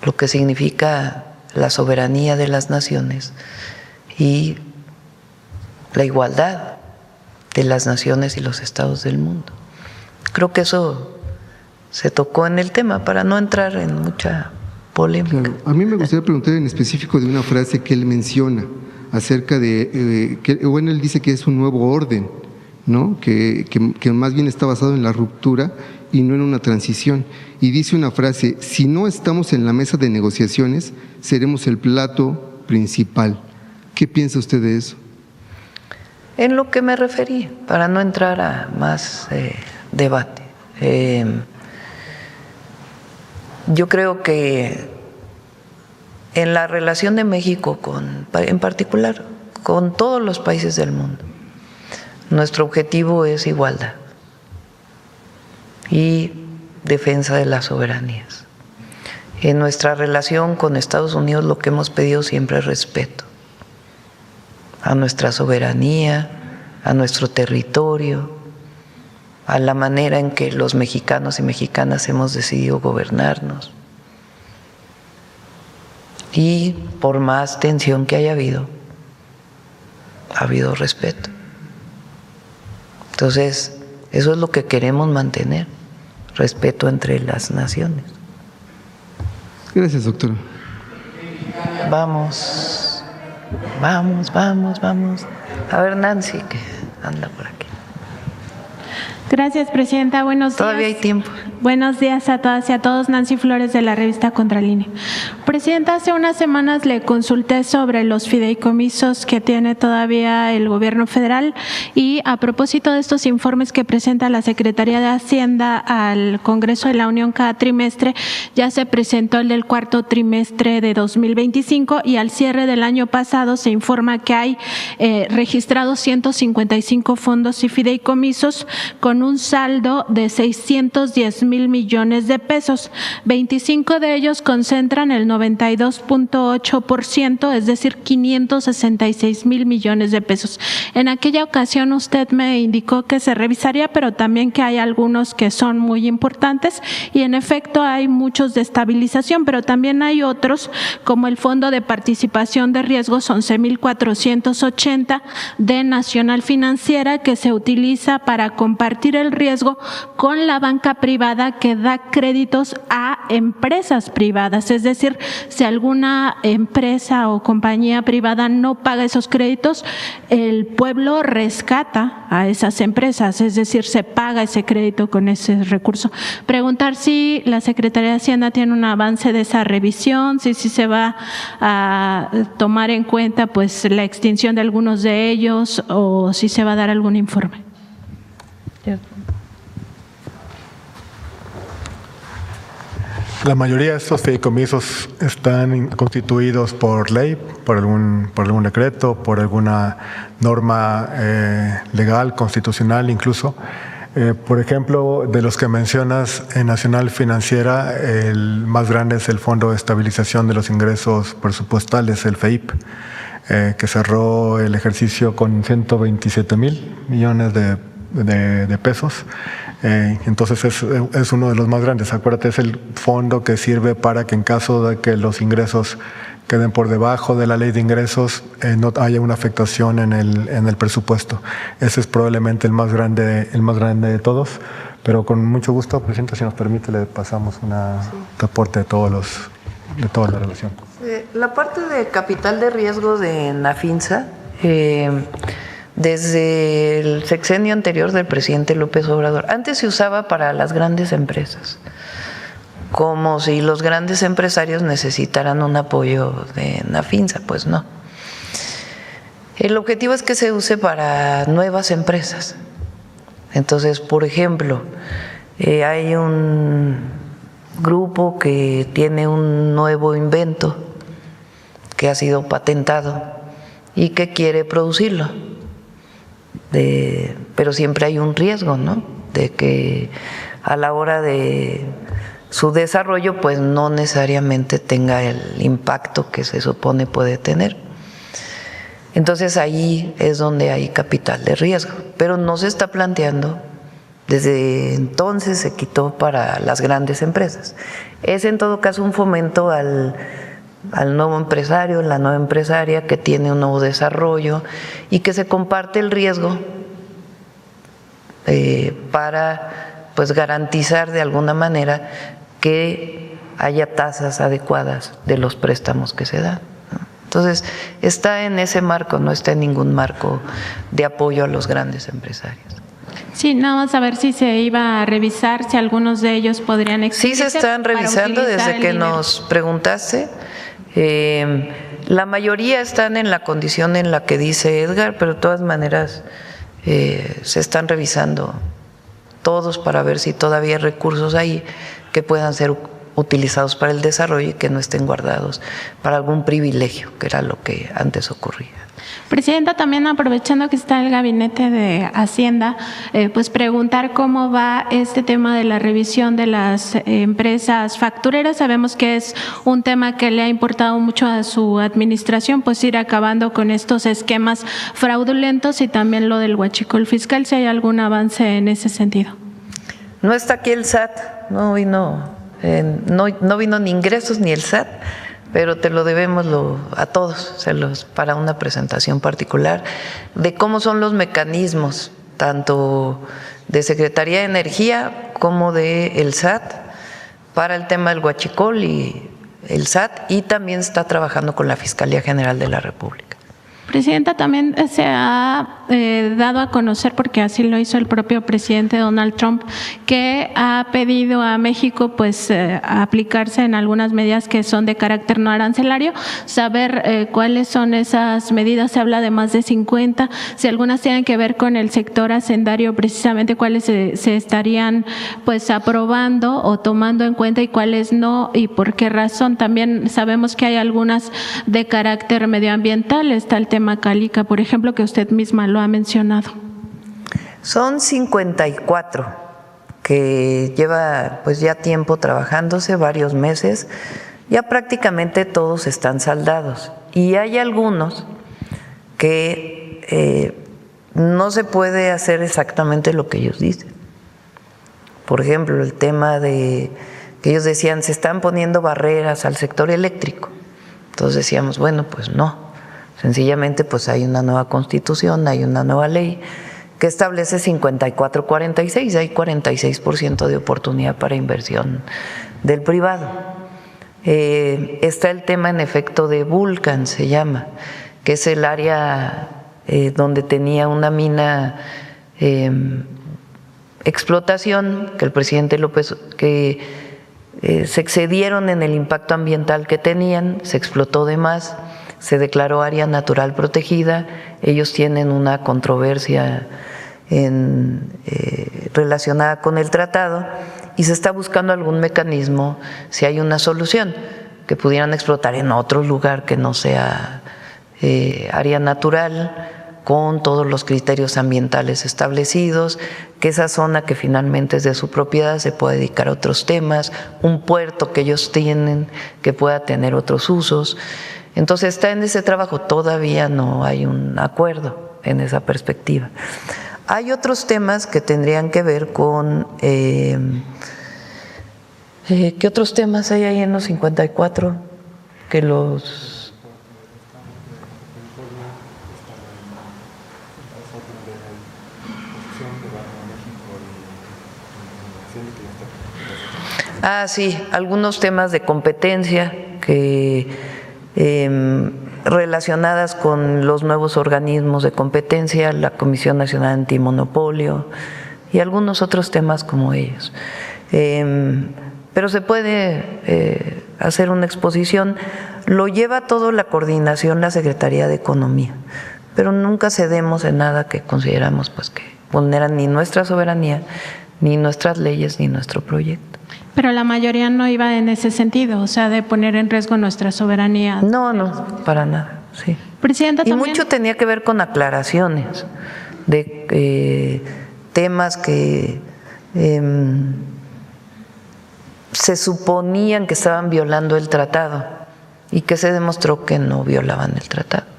Lo que significa la soberanía de las naciones y la igualdad de las naciones y los estados del mundo. Creo que eso se tocó en el tema para no entrar en mucha polémica. Claro. A mí me gustaría preguntar en específico de una frase que él menciona acerca de, él dice que es un nuevo orden, ¿no? Que más bien está basado en la ruptura y no en una transición. Y dice una frase: si no estamos en la mesa de negociaciones, seremos el plato principal. ¿Qué piensa usted de eso? En lo que me referí, para no entrar a más debate. Yo creo que en la relación de México, en particular, con todos los países del mundo, nuestro objetivo es igualdad y defensa de las soberanías. En nuestra relación con Estados Unidos lo que hemos pedido siempre es respeto a nuestra soberanía, a nuestro territorio, a la manera en que los mexicanos y mexicanas hemos decidido gobernarnos. Y por más tensión que haya habido, ha habido respeto. Entonces, eso es lo que queremos mantener, respeto entre las naciones. Gracias, doctora. Vamos. A ver, Nancy, que anda por aquí. Gracias, presidenta. Buenos días. Todavía hay tiempo. Buenos días a todas y a todos. Nancy Flores, de la revista Contralínea. Presidenta, hace unas semanas le consulté sobre los fideicomisos que tiene todavía el gobierno federal y a propósito de estos informes que presenta la Secretaría de Hacienda al Congreso de la Unión cada trimestre, ya se presentó el del cuarto trimestre de 2025 y al cierre del año pasado se informa que hay registrados 155 fondos y fideicomisos con un saldo de 610,000 5,000 millones de pesos. 25 de ellos concentran el 92.8%, es decir, 566,000 millones de pesos. En aquella ocasión usted me indicó que se revisaría, pero también que hay algunos que son muy importantes y en efecto hay muchos de estabilización, pero también hay otros como el Fondo de Participación de Riesgos 11,480 de Nacional Financiera, que se utiliza para compartir el riesgo con la banca privada que da créditos a empresas privadas. Es decir, si alguna empresa o compañía privada no paga esos créditos, el pueblo rescata a esas empresas, es decir, se paga ese crédito con ese recurso. Preguntar si la Secretaría de Hacienda tiene un avance de esa revisión, si se va a tomar en cuenta pues la extinción de algunos de ellos o si se va a dar algún informe. La mayoría de estos fideicomisos están constituidos por ley, por algún decreto, por alguna norma legal, constitucional incluso. Por ejemplo, de los que mencionas en Nacional Financiera, el más grande es el Fondo de Estabilización de los Ingresos Presupuestales, el FEIP, que cerró el ejercicio con 127,000 millones de pesos. Entonces es uno de los más grandes. Acuérdate, es el fondo que sirve para que en caso de que los ingresos queden por debajo de la ley de ingresos, no haya una afectación en el presupuesto. Ese es probablemente el más grande de todos, pero con mucho gusto, Presidenta, si nos permite, le pasamos un reporte de toda la relación. La parte de capital de riesgo de Nafinsa, desde el sexenio anterior del presidente López Obrador, antes se usaba para las grandes empresas, como si los grandes empresarios necesitaran un apoyo de Nafinsa, pues no. El objetivo es que se use para nuevas empresas. Entonces, por ejemplo, hay un grupo que tiene un nuevo invento que ha sido patentado y que quiere producirlo. Pero siempre hay un riesgo, ¿no? De que a la hora de su desarrollo, pues no necesariamente tenga el impacto que se supone puede tener. Entonces ahí es donde hay capital de riesgo, pero no se está planteando. Desde entonces se quitó para las grandes empresas. Es en todo caso un fomento al nuevo empresario, la nueva empresaria que tiene un nuevo desarrollo y que se comparte el riesgo para pues garantizar de alguna manera que haya tasas adecuadas de los préstamos que se dan, ¿no? Entonces está en ese marco, no está en ningún marco de apoyo a los grandes empresarios. Sí, nada más a ver si se iba a revisar, si algunos de ellos podrían existir. Sí se están revisando desde que nos preguntaste. La mayoría están en la condición en la que dice Edgar, pero de todas maneras se están revisando todos para ver si todavía hay recursos ahí que puedan ser utilizados para el desarrollo y que no estén guardados para algún privilegio, que era lo que antes ocurría. Presidenta, también aprovechando que está el Gabinete de Hacienda, pues preguntar cómo va este tema de la revisión de las empresas factureras. Sabemos que es un tema que le ha importado mucho a su administración, pues ir acabando con estos esquemas fraudulentos y también lo del huachicol fiscal, si hay algún avance en ese sentido. No está aquí el SAT, no vino ni ingresos ni el SAT, pero te lo debemos a todos, para una presentación particular de cómo son los mecanismos, tanto de Secretaría de Energía como de el SAT, para el tema del huachicol y el SAT, y también está trabajando con la Fiscalía General de la República. Presidenta, también se ha dado a conocer, porque así lo hizo el propio presidente Donald Trump, que ha pedido a México pues aplicarse en algunas medidas que son de carácter no arancelario, saber cuáles son esas medidas. Se habla de más de 50, si algunas tienen que ver con el sector hacendario, precisamente cuáles se estarían pues aprobando o tomando en cuenta y cuáles no, y por qué razón. También sabemos que hay algunas de carácter medioambiental, está el tema Calica, por ejemplo, que usted misma lo ha mencionado. Son 54 que lleva pues ya tiempo trabajándose, varios meses, ya prácticamente todos están saldados. Y hay algunos que no se puede hacer exactamente lo que ellos dicen. Por ejemplo, el tema de que ellos decían, se están poniendo barreras al sector eléctrico. Entonces decíamos, bueno, pues no. Sencillamente, pues hay una nueva constitución, hay una nueva ley que establece 54-46, hay 46% de oportunidad para inversión del privado. Está el tema en efecto de Vulcan, se llama, que es el área donde tenía una mina explotación, que el presidente López, que se excedieron en el impacto ambiental que tenían, se explotó de más, se declaró área natural protegida, ellos tienen una controversia relacionada con el tratado y se está buscando algún mecanismo, si hay una solución, que pudieran explotar en otro lugar que no sea área natural, con todos los criterios ambientales establecidos, que esa zona que finalmente es de su propiedad se pueda dedicar a otros temas, un puerto que ellos tienen que pueda tener otros usos. Entonces está en ese trabajo, todavía no hay un acuerdo en esa perspectiva. Hay otros temas que tendrían que ver con… ¿qué otros temas hay ahí en los 54? Que los… sí, algunos temas de competencia que relacionadas con los nuevos organismos de competencia, la Comisión Nacional Antimonopolio y algunos otros temas como ellos. Pero se puede hacer una exposición, lo lleva todo la coordinación la Secretaría de Economía, pero nunca cedemos en nada que consideramos pues que vulneran ni nuestra soberanía, ni nuestras leyes, ni nuestro proyecto. Pero la mayoría no iba en ese sentido, o sea, de poner en riesgo nuestra soberanía. No, para nada, sí. Presidenta, y también… mucho tenía que ver con aclaraciones de temas que se suponían que estaban violando el tratado y que se demostró que no violaban el tratado.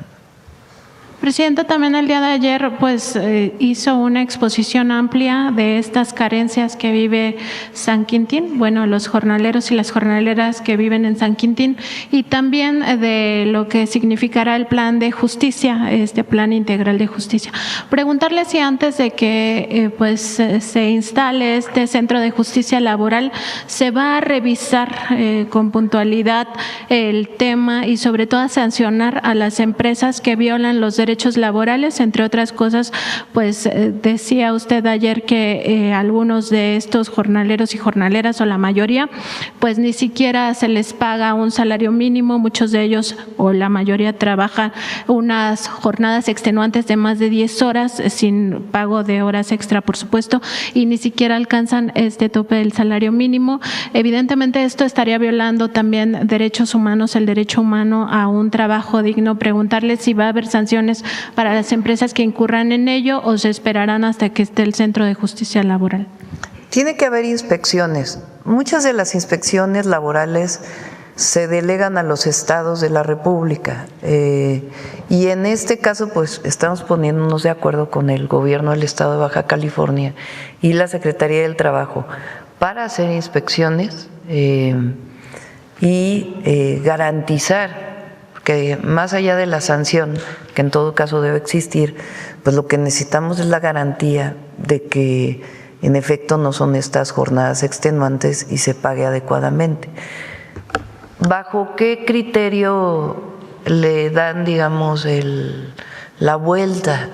Presidenta, también el día de ayer pues hizo una exposición amplia de estas carencias que vive San Quintín, bueno, los jornaleros y las jornaleras que viven en San Quintín, y también de lo que significará el plan de justicia, este plan integral de justicia. Preguntarle si antes de que se instale este centro de justicia laboral se va a revisar con puntualidad el tema y sobre todo a sancionar a las empresas que violan los derechos laborales, entre otras cosas, pues decía usted ayer que algunos de estos jornaleros y jornaleras o la mayoría, pues ni siquiera se les paga un salario mínimo, muchos de ellos o la mayoría trabajan unas jornadas extenuantes de más de 10 horas sin pago de horas extra, por supuesto, y ni siquiera alcanzan este tope del salario mínimo. Evidentemente esto estaría violando también derechos humanos, el derecho humano a un trabajo digno. Preguntarle si va a haber sanciones para las empresas que incurran en ello o se esperarán hasta que esté el Centro de Justicia Laboral. Tiene que haber inspecciones. Muchas de las inspecciones laborales se delegan a los estados de la República y en este caso pues estamos poniéndonos de acuerdo con el gobierno del estado de Baja California y la Secretaría del Trabajo para hacer inspecciones y garantizar que más allá de la sanción, que en todo caso debe existir, pues lo que necesitamos es la garantía de que en efecto no son estas jornadas extenuantes y se pague adecuadamente. ¿Bajo qué criterio le dan, digamos, la vuelta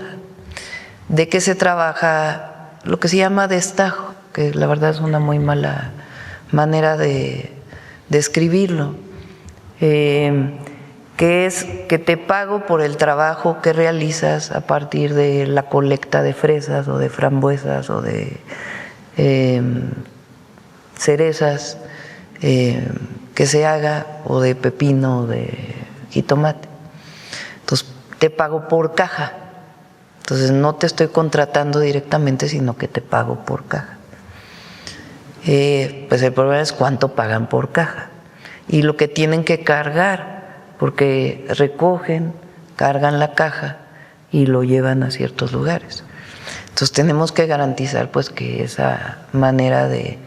de que se trabaja lo que se llama destajo, que la verdad es una muy mala manera de describirlo? Que es que te pago por el trabajo que realizas a partir de la colecta de fresas o de frambuesas o de cerezas que se haga, o de pepino o de jitomate. Entonces te pago por caja. Entonces no te estoy contratando directamente, sino que te pago por caja. pues el problema es cuánto pagan por caja y lo que tienen que cargar, porque recogen, cargan la caja y lo llevan a ciertos lugares. Entonces tenemos que garantizar pues que esa manera de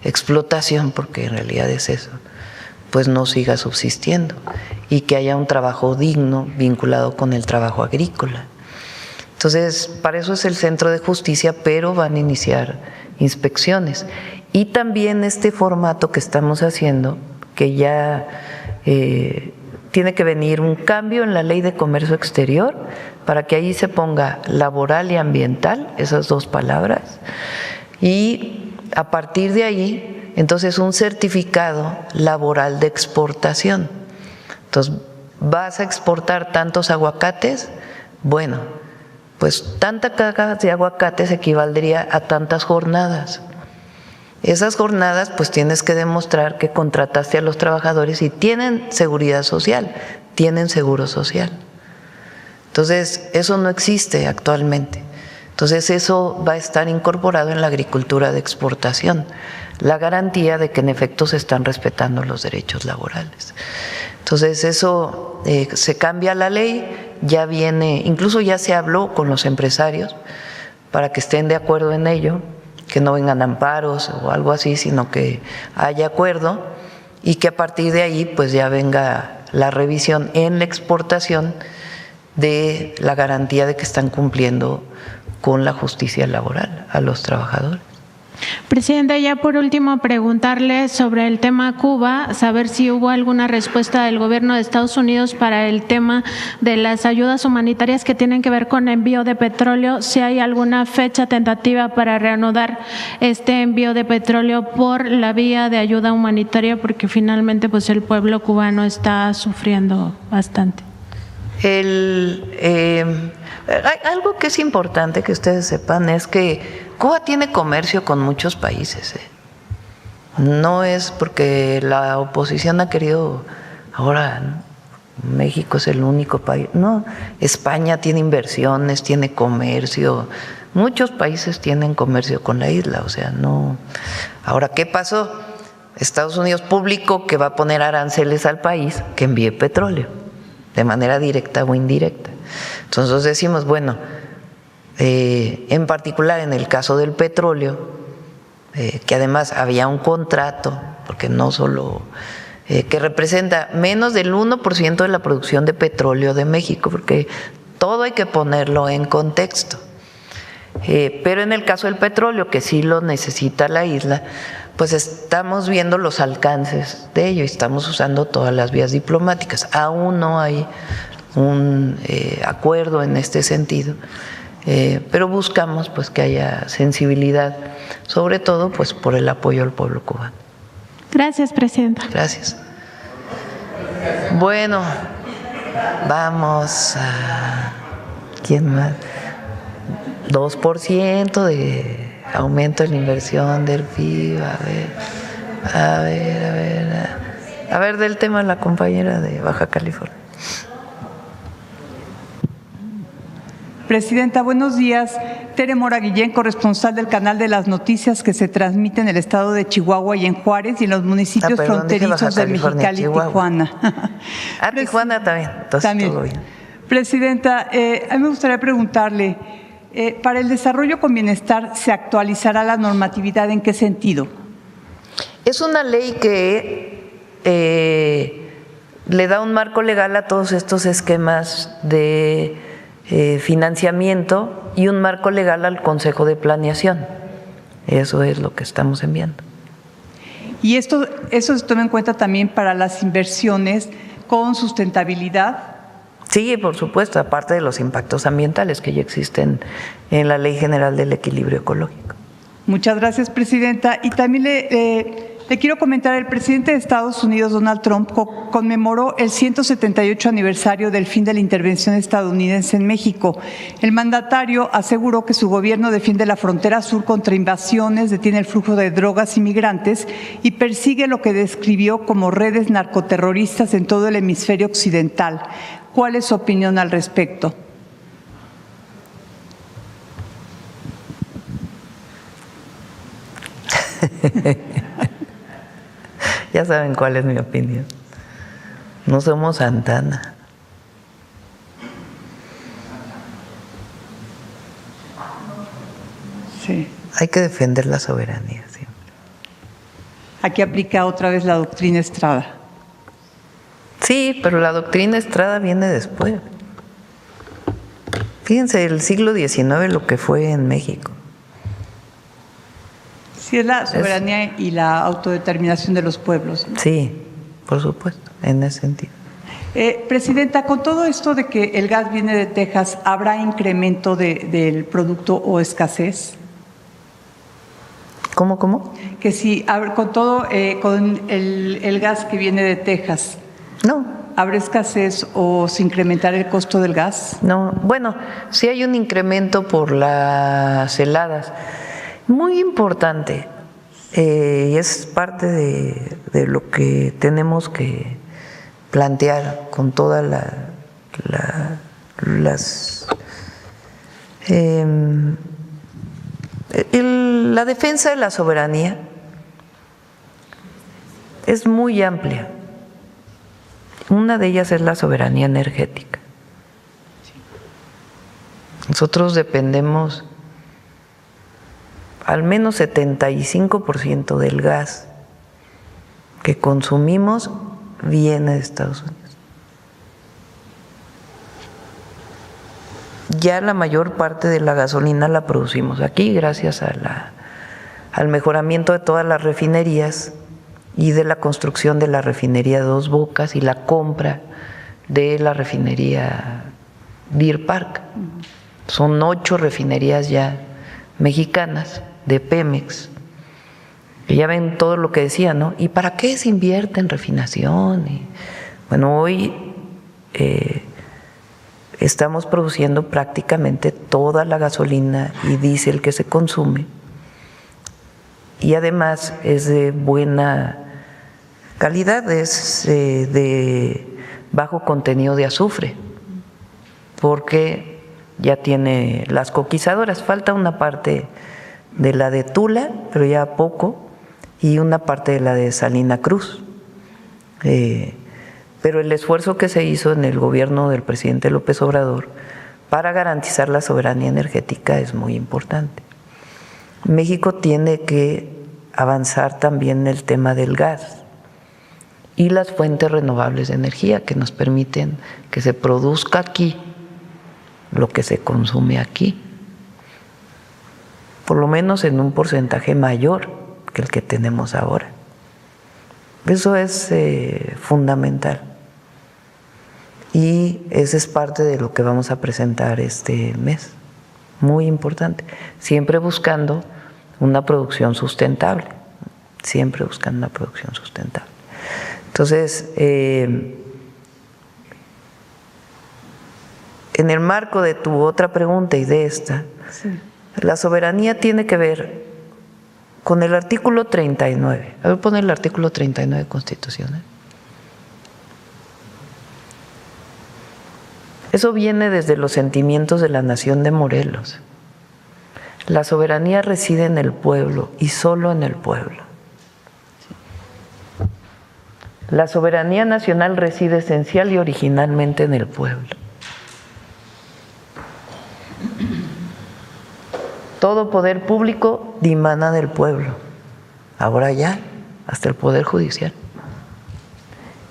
explotación, porque en realidad es eso, pues no siga subsistiendo y que haya un trabajo digno vinculado con el trabajo agrícola. Entonces, para eso es el Centro de Justicia, pero van a iniciar inspecciones. Y también este formato que estamos haciendo, que ya tiene que venir un cambio en la Ley de Comercio Exterior para que ahí se ponga laboral y ambiental, esas dos palabras, y a partir de ahí, entonces un certificado laboral de exportación. Entonces, ¿vas a exportar tantos aguacates? Bueno, pues tanta caja de aguacates equivaldría a tantas jornadas. Esas jornadas pues tienes que demostrar que contrataste a los trabajadores y tienen seguridad social, tienen seguro social. Entonces, eso no existe actualmente. Entonces, eso va a estar incorporado en la agricultura de exportación, la garantía de que en efecto se están respetando los derechos laborales. Entonces, eso se cambia la ley, ya viene, incluso ya se habló con los empresarios para que estén de acuerdo en ello, que no vengan amparos o algo así, sino que haya acuerdo y que a partir de ahí pues ya venga la revisión en la exportación de la garantía de que están cumpliendo con la justicia laboral a los trabajadores. Presidenta, ya por último preguntarle sobre el tema Cuba, saber si hubo alguna respuesta del gobierno de Estados Unidos para el tema de las ayudas humanitarias que tienen que ver con envío de petróleo, si hay alguna fecha tentativa para reanudar este envío de petróleo por la vía de ayuda humanitaria, porque finalmente pues el pueblo cubano está sufriendo bastante. Algo que es importante que ustedes sepan es que Cuba tiene comercio con muchos países. No es porque la oposición ha querido, ahora ¿no? México es el único país. No, España tiene inversiones, tiene comercio. Muchos países tienen comercio con la isla, o sea, no. Ahora, ¿qué pasó? Estados Unidos publicó que va a poner aranceles al país que envíe petróleo, de manera directa o indirecta. Entonces decimos, bueno, en particular en el caso del petróleo, que además había un contrato, porque no solo, que representa menos del 1% de la producción de petróleo de México, porque todo hay que ponerlo en contexto. Pero en el caso del petróleo, que sí lo necesita la isla, pues estamos viendo los alcances de ello y estamos usando todas las vías diplomáticas. Aún no hay un acuerdo en este sentido, pero buscamos pues que haya sensibilidad, sobre todo pues por el apoyo al pueblo cubano. Gracias, Presidenta. Gracias. Bueno, vamos a... ¿Quién más? 2% de aumento en la inversión del PIB. A ver del tema de la compañera de Baja California. Presidenta, buenos días. Tere Mora Guillén, corresponsal del Canal de las Noticias que se transmite en el estado de Chihuahua y en Juárez y en los municipios fronterizos de Mexicali y Tijuana. Tijuana también. Entonces, también. Todo bien. Presidenta, a mí me gustaría preguntarle, para el desarrollo con bienestar, ¿se actualizará la normatividad? ¿En qué sentido? Es una ley que le da un marco legal a todos estos esquemas de financiamiento y un marco legal al Consejo de Planeación. Eso es lo que estamos enviando. ¿Y eso se toma en cuenta también para las inversiones con sustentabilidad? Sí, por supuesto, aparte de los impactos ambientales que ya existen en la Ley General del Equilibrio Ecológico. Muchas gracias, Presidenta. Y también le quiero comentar, el presidente de Estados Unidos, Donald Trump, conmemoró el 178 aniversario del fin de la intervención estadounidense en México. El mandatario aseguró que su gobierno defiende la frontera sur contra invasiones, detiene el flujo de drogas y migrantes y persigue lo que describió como redes narcoterroristas en todo el hemisferio occidental. ¿Cuál es su opinión al respecto? Ya saben cuál es mi opinión. No somos Santana. Sí. Hay que defender la soberanía siempre. Aquí aplica otra vez la doctrina Estrada. Sí, pero la doctrina Estrada viene después. Fíjense, el siglo XIX lo que fue en México. Sí, es la soberanía y la autodeterminación de los pueblos, ¿no? Sí, por supuesto, en ese sentido. Presidenta, con todo esto de que el gas viene de Texas, ¿habrá incremento del producto o escasez? ¿Cómo? Que si con todo, con el gas que viene de Texas, No. ¿habrá escasez o se incrementará el costo del gas? No, bueno, sí hay un incremento por las heladas. Muy importante, y es parte de lo que tenemos que plantear con todas la defensa de la soberanía es muy amplia. Una de ellas es la soberanía energética. Nosotros dependemos al menos 75% del gas que consumimos viene de Estados Unidos. Ya la mayor parte de la gasolina la producimos aquí gracias al mejoramiento de todas las refinerías y de la construcción de la refinería Dos Bocas y la compra de la refinería Deer Park. Son 8 refinerías ya mexicanas de Pemex, que ya ven todo lo que decía, ¿no? ¿Y para qué se invierte en refinación? Y, bueno, hoy estamos produciendo prácticamente toda la gasolina y diésel que se consume, y además es de buena calidad, es de bajo contenido de azufre, porque ya tiene las coquizadoras. Falta una parte de la de Tula, pero ya poco, y una parte de la de Salina Cruz. Pero el esfuerzo que se hizo en el gobierno del presidente López Obrador para garantizar la soberanía energética es muy importante. México tiene que avanzar también en el tema del gas y las fuentes renovables de energía que nos permiten que se produzca aquí lo que se consume aquí, por lo menos en un porcentaje mayor que el que tenemos ahora. Eso es fundamental. Y esa es parte de lo que vamos a presentar este mes, muy importante, siempre buscando una producción sustentable, siempre buscando una producción sustentable. Entonces, en el marco de tu otra pregunta y de esta, sí, la soberanía tiene que ver con el artículo 39. A ver, pon el artículo 39 constitucional. Eso viene desde los sentimientos de la nación de Morelos. La soberanía reside en el pueblo y solo en el pueblo. La soberanía nacional reside esencial y originalmente en el pueblo. Todo poder público dimana del pueblo, ahora ya hasta el poder judicial,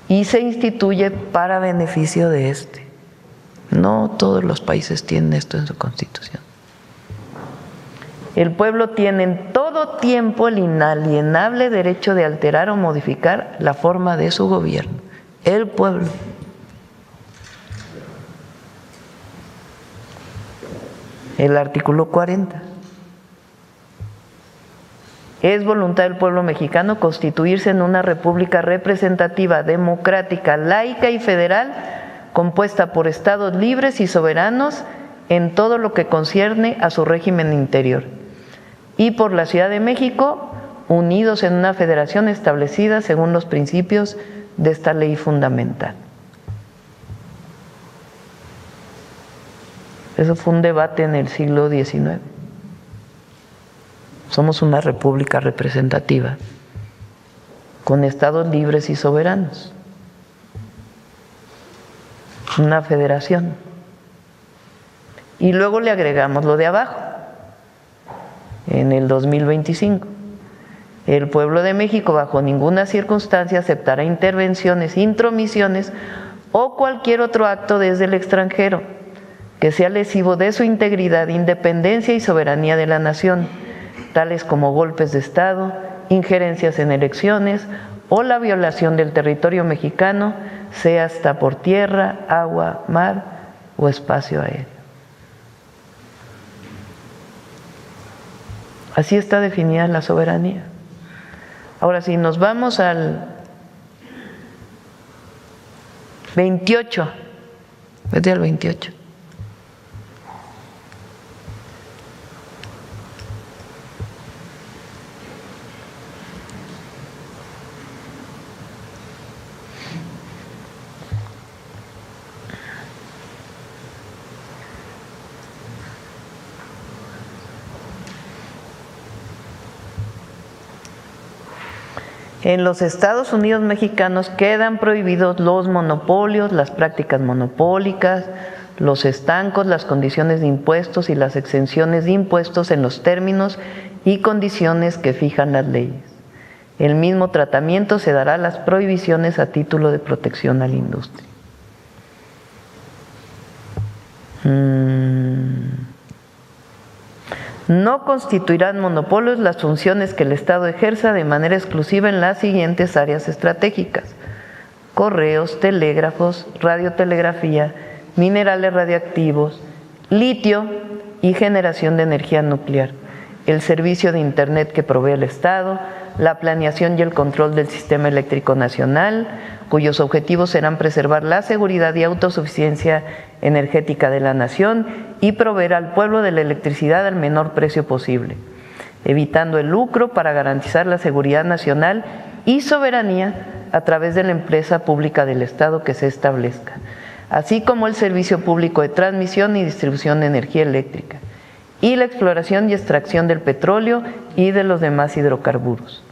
y se instituye para beneficio de este. No todos los países tienen esto en su constitución. El pueblo tiene en todo tiempo el inalienable derecho de alterar o modificar la forma de su gobierno. El pueblo. El artículo 40. Es voluntad del pueblo mexicano constituirse en una república representativa, democrática, laica y federal, compuesta por estados libres y soberanos en todo lo que concierne a su régimen interior, y por la Ciudad de México, unidos en una federación establecida según los principios de esta ley fundamental. Eso fue un debate en el siglo XIX. somos una república representativa con estados libres y soberanos, una federación. Y luego le agregamos lo de abajo, en el 2025. El pueblo de México bajo ninguna circunstancia aceptará intervenciones, intromisiones o cualquier otro acto desde el extranjero que sea lesivo de su integridad, independencia y soberanía de la nación, tales como golpes de Estado, injerencias en elecciones o la violación del territorio mexicano, sea hasta por tierra, agua, mar o espacio aéreo. Así está definida la soberanía. Ahora, si nos vamos al 28, vete al 28. En los Estados Unidos mexicanos quedan prohibidos los monopolios, las prácticas monopólicas, los estancos, las condiciones de impuestos y las exenciones de impuestos en los términos y condiciones que fijan las leyes. El mismo tratamiento se dará a las prohibiciones a título de protección a la industria. No constituirán monopolios las funciones que el Estado ejerza de manera exclusiva en las siguientes áreas estratégicas: correos, telégrafos, radiotelegrafía, minerales radioactivos, litio y generación de energía nuclear, el servicio de Internet que provee el Estado, la planeación y el control del sistema eléctrico nacional, cuyos objetivos serán preservar la seguridad y autosuficiencia energética de la nación y proveer al pueblo de la electricidad al menor precio posible, evitando el lucro para garantizar la seguridad nacional y soberanía a través de la empresa pública del Estado que se establezca, así como el servicio público de transmisión y distribución de energía eléctrica, y la exploración y extracción del petróleo y de los demás hidrocarburos,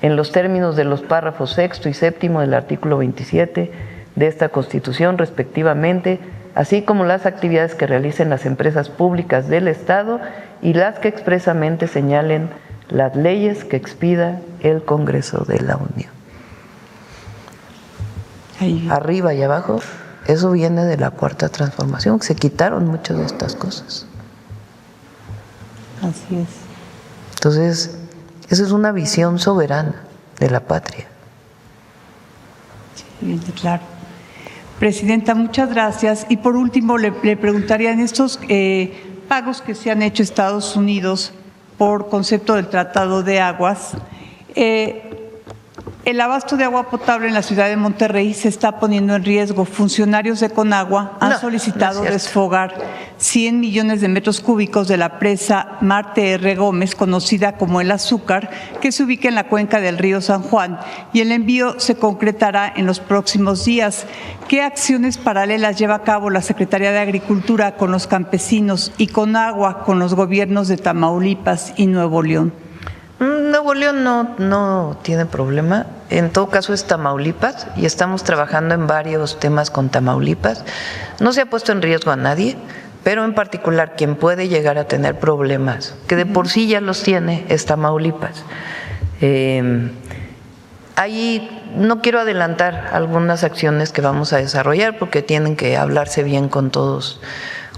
en los términos de los párrafos 6º y 7º del artículo 27 de esta Constitución, respectivamente, así como las actividades que realicen las empresas públicas del Estado y las que expresamente señalen las leyes que expida el Congreso de la Unión. Ahí. Arriba y abajo, eso viene de la Cuarta Transformación, que se quitaron muchas de estas cosas. Así es. Entonces, esa es una visión soberana de la patria. Sí, claro. Presidenta, muchas gracias. Y por último, le preguntaría, en estos pagos que se han hecho a Estados Unidos por concepto del Tratado de Aguas, el abasto de agua potable en la ciudad de Monterrey se está poniendo en riesgo. Funcionarios de Conagua han solicitado desfogar 100 millones de metros cúbicos de la presa Marte R. Gómez, conocida como El Azúcar, que se ubica en la cuenca del río San Juan, y el envío se concretará en los próximos días. ¿Qué acciones paralelas lleva a cabo la Secretaría de Agricultura con los campesinos y Conagua con los gobiernos de Tamaulipas y Nuevo León? Nuevo León no tiene problema. En todo caso es Tamaulipas y estamos trabajando en varios temas con Tamaulipas. No se ha puesto en riesgo a nadie, pero en particular quien puede llegar a tener problemas, que de por sí ya los tiene, es Tamaulipas. Ahí no quiero adelantar algunas acciones que vamos a desarrollar porque tienen que hablarse bien con todos,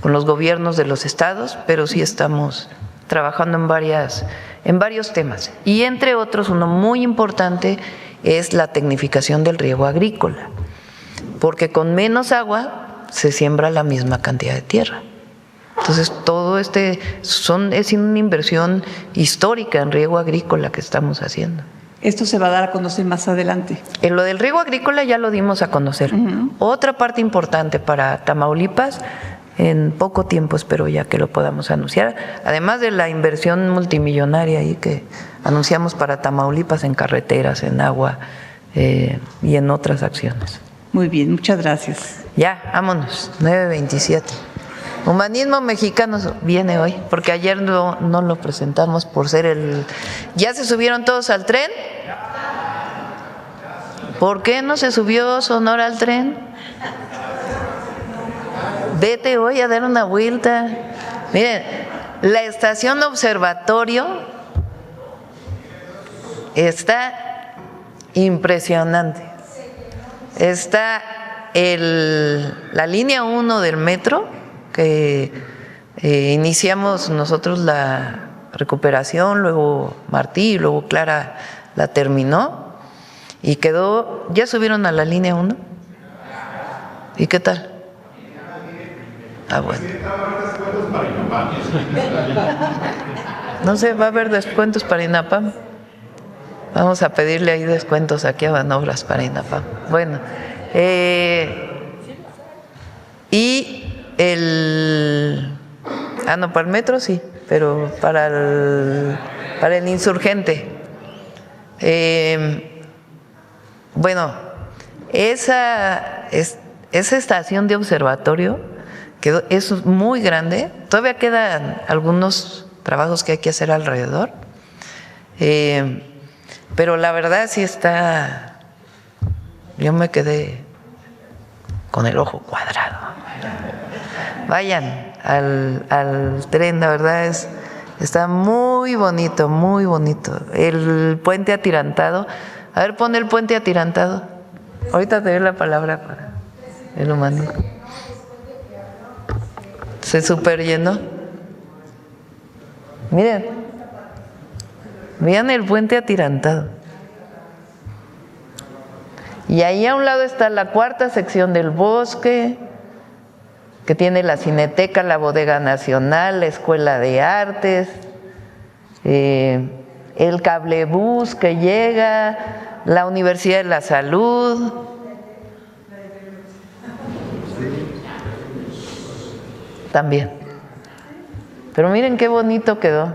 con los gobiernos de los estados, pero sí estamos trabajando en varios temas. Y entre otros, uno muy importante es la tecnificación del riego agrícola, porque con menos agua se siembra la misma cantidad de tierra. Entonces, todo es una inversión histórica en riego agrícola que estamos haciendo. Esto se va a dar a conocer más adelante. En lo del riego agrícola ya lo dimos a conocer. Otra parte importante para Tamaulipas, en poco tiempo espero ya que lo podamos anunciar, además de la inversión multimillonaria ahí que anunciamos para Tamaulipas en carreteras, en agua y en otras acciones. Muy bien, muchas gracias. Ya, vámonos, 9:27. Humanismo Mexicano viene hoy, porque ayer no lo presentamos por ser el... ¿Ya se subieron todos al tren? ¿Por qué no se subió Sonora al tren? Vete hoy a dar una vuelta. Miren, la estación observatorio está impresionante. Está la línea 1 del metro, que iniciamos nosotros la recuperación, luego Martí y luego Clara la terminó y quedó. ¿Ya subieron a la línea 1? ¿Y qué tal? Ah, bueno. No sé, va a haber descuentos para INAPAM. Vamos a pedirle ahí descuentos aquí a Banobras para INAPAM. Bueno, y no, para el metro sí, pero para el insurgente. Bueno, esa estación de observatorio es muy grande. Todavía quedan algunos trabajos que hay que hacer alrededor, pero la verdad sí está. Yo me quedé con el ojo cuadrado. Vayan al tren, la verdad está muy bonito, muy bonito. El puente atirantado. A ver, pon el puente atirantado. Ahorita te doy la palabra para el humanismo. Se superllenó. Miren, vean el puente atirantado. Y ahí a un lado está la cuarta sección del bosque, que tiene la Cineteca, la Bodega Nacional, la Escuela de Artes, el cablebús que llega, la Universidad de la Salud. También. Pero miren qué bonito quedó.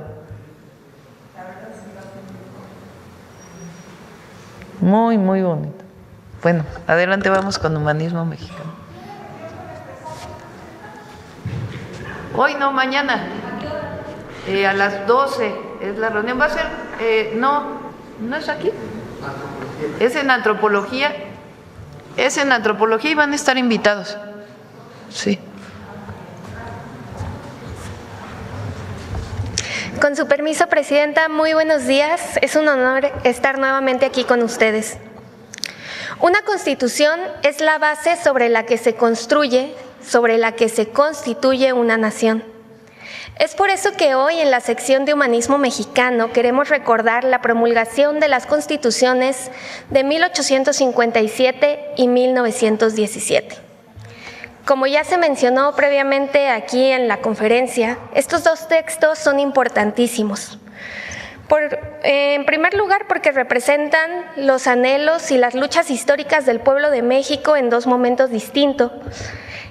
Muy, muy bonito. Bueno, adelante, vamos con Humanismo Mexicano. Hoy no, mañana. A las 12 es la reunión. Va a ser, no es aquí. Es en antropología. Es en antropología y van a estar invitados. Sí. Con su permiso, Presidenta, muy buenos días. Es un honor estar nuevamente aquí con ustedes. Una constitución es la base sobre la que se construye, sobre la que se constituye una nación. Es por eso que hoy en la sección de Humanismo Mexicano queremos recordar la promulgación de las constituciones de 1857 y 1917. Como ya se mencionó previamente aquí en la conferencia, estos dos textos son importantísimos. En primer lugar, porque representan los anhelos y las luchas históricas del pueblo de México en dos momentos distintos.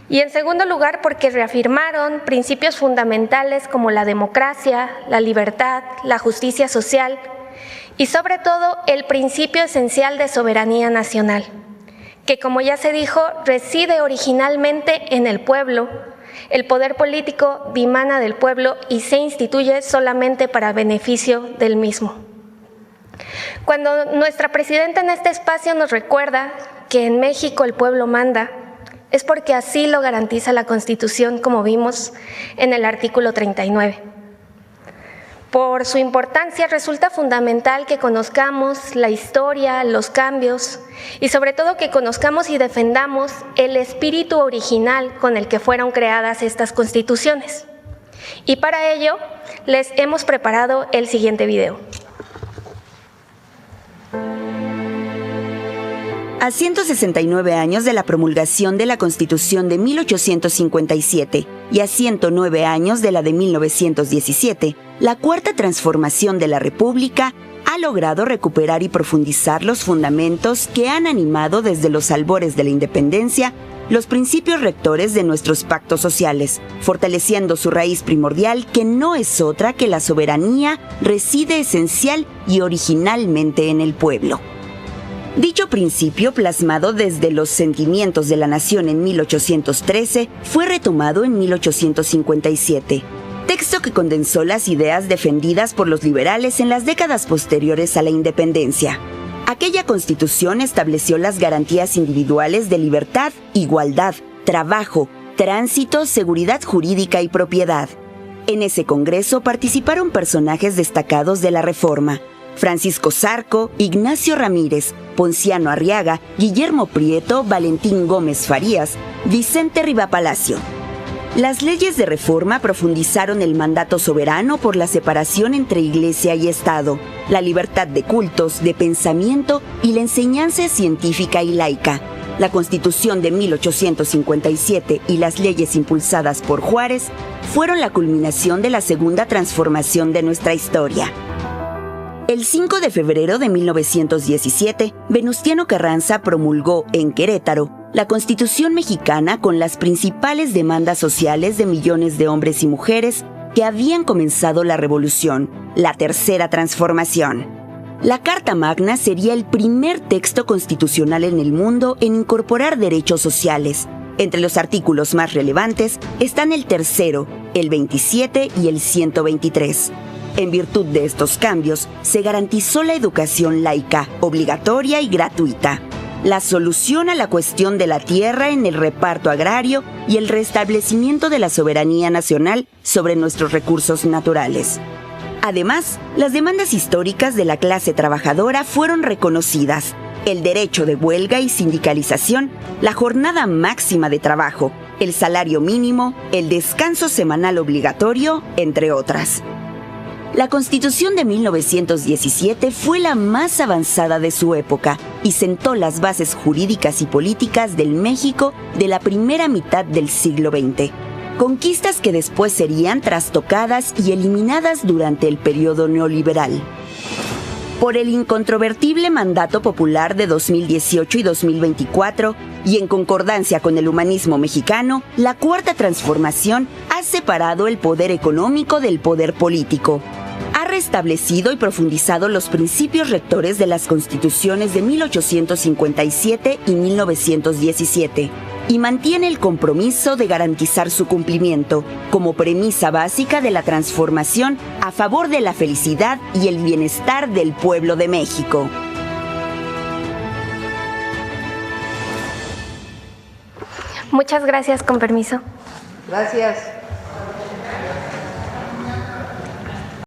Y en segundo lugar, porque reafirmaron principios fundamentales como la democracia, la libertad, la justicia social y sobre todo el principio esencial de soberanía nacional, que como ya se dijo, reside originalmente en el pueblo. El poder político dimana del pueblo y se instituye solamente para beneficio del mismo. Cuando nuestra presidenta en este espacio nos recuerda que en México el pueblo manda, es porque así lo garantiza la Constitución, como vimos en el artículo 39. Por su importancia resulta fundamental que conozcamos la historia, los cambios y sobre todo que conozcamos y defendamos el espíritu original con el que fueron creadas estas constituciones. Y para ello les hemos preparado el siguiente video. A 169 años de la promulgación de la Constitución de 1857 y a 109 años de la de 1917, la Cuarta Transformación de la República ha logrado recuperar y profundizar los fundamentos que han animado desde los albores de la independencia los principios rectores de nuestros pactos sociales, fortaleciendo su raíz primordial que no es otra que la soberanía reside esencial y originalmente en el pueblo. Dicho principio, plasmado desde los sentimientos de la nación en 1813, fue retomado en 1857. Texto que condensó las ideas defendidas por los liberales en las décadas posteriores a la independencia. Aquella Constitución estableció las garantías individuales de libertad, igualdad, trabajo, tránsito, seguridad jurídica y propiedad. En ese Congreso participaron personajes destacados de la Reforma: Francisco Zarco, Ignacio Ramírez, Ponciano Arriaga, Guillermo Prieto, Valentín Gómez Farías, Vicente Rivapalacio. Las leyes de reforma profundizaron el mandato soberano por la separación entre Iglesia y Estado, la libertad de cultos, de pensamiento y la enseñanza científica y laica. La Constitución de 1857 y las leyes impulsadas por Juárez fueron la culminación de la segunda transformación de nuestra historia. El 5 de febrero de 1917, Venustiano Carranza promulgó en Querétaro la Constitución mexicana con las principales demandas sociales de millones de hombres y mujeres que habían comenzado la revolución, la Tercera Transformación. La Carta Magna sería el primer texto constitucional en el mundo en incorporar derechos sociales. Entre los artículos más relevantes están el 3º, el 27 y el 123. En virtud de estos cambios, se garantizó la educación laica, obligatoria y gratuita, la solución a la cuestión de la tierra en el reparto agrario y el restablecimiento de la soberanía nacional sobre nuestros recursos naturales. Además, las demandas históricas de la clase trabajadora fueron reconocidas: el derecho de huelga y sindicalización, la jornada máxima de trabajo, el salario mínimo, el descanso semanal obligatorio, entre otras. La Constitución de 1917 fue la más avanzada de su época y sentó las bases jurídicas y políticas del México de la primera mitad del siglo XX. Conquistas que después serían trastocadas y eliminadas durante el periodo neoliberal. Por el incontrovertible mandato popular de 2018 y 2024, y en concordancia con el humanismo mexicano, la Cuarta Transformación ha separado el poder económico del poder político. Ha restablecido y profundizado los principios rectores de las constituciones de 1857 y 1917 y mantiene el compromiso de garantizar su cumplimiento como premisa básica de la transformación a favor de la felicidad y el bienestar del pueblo de México. Muchas gracias, con permiso. Gracias.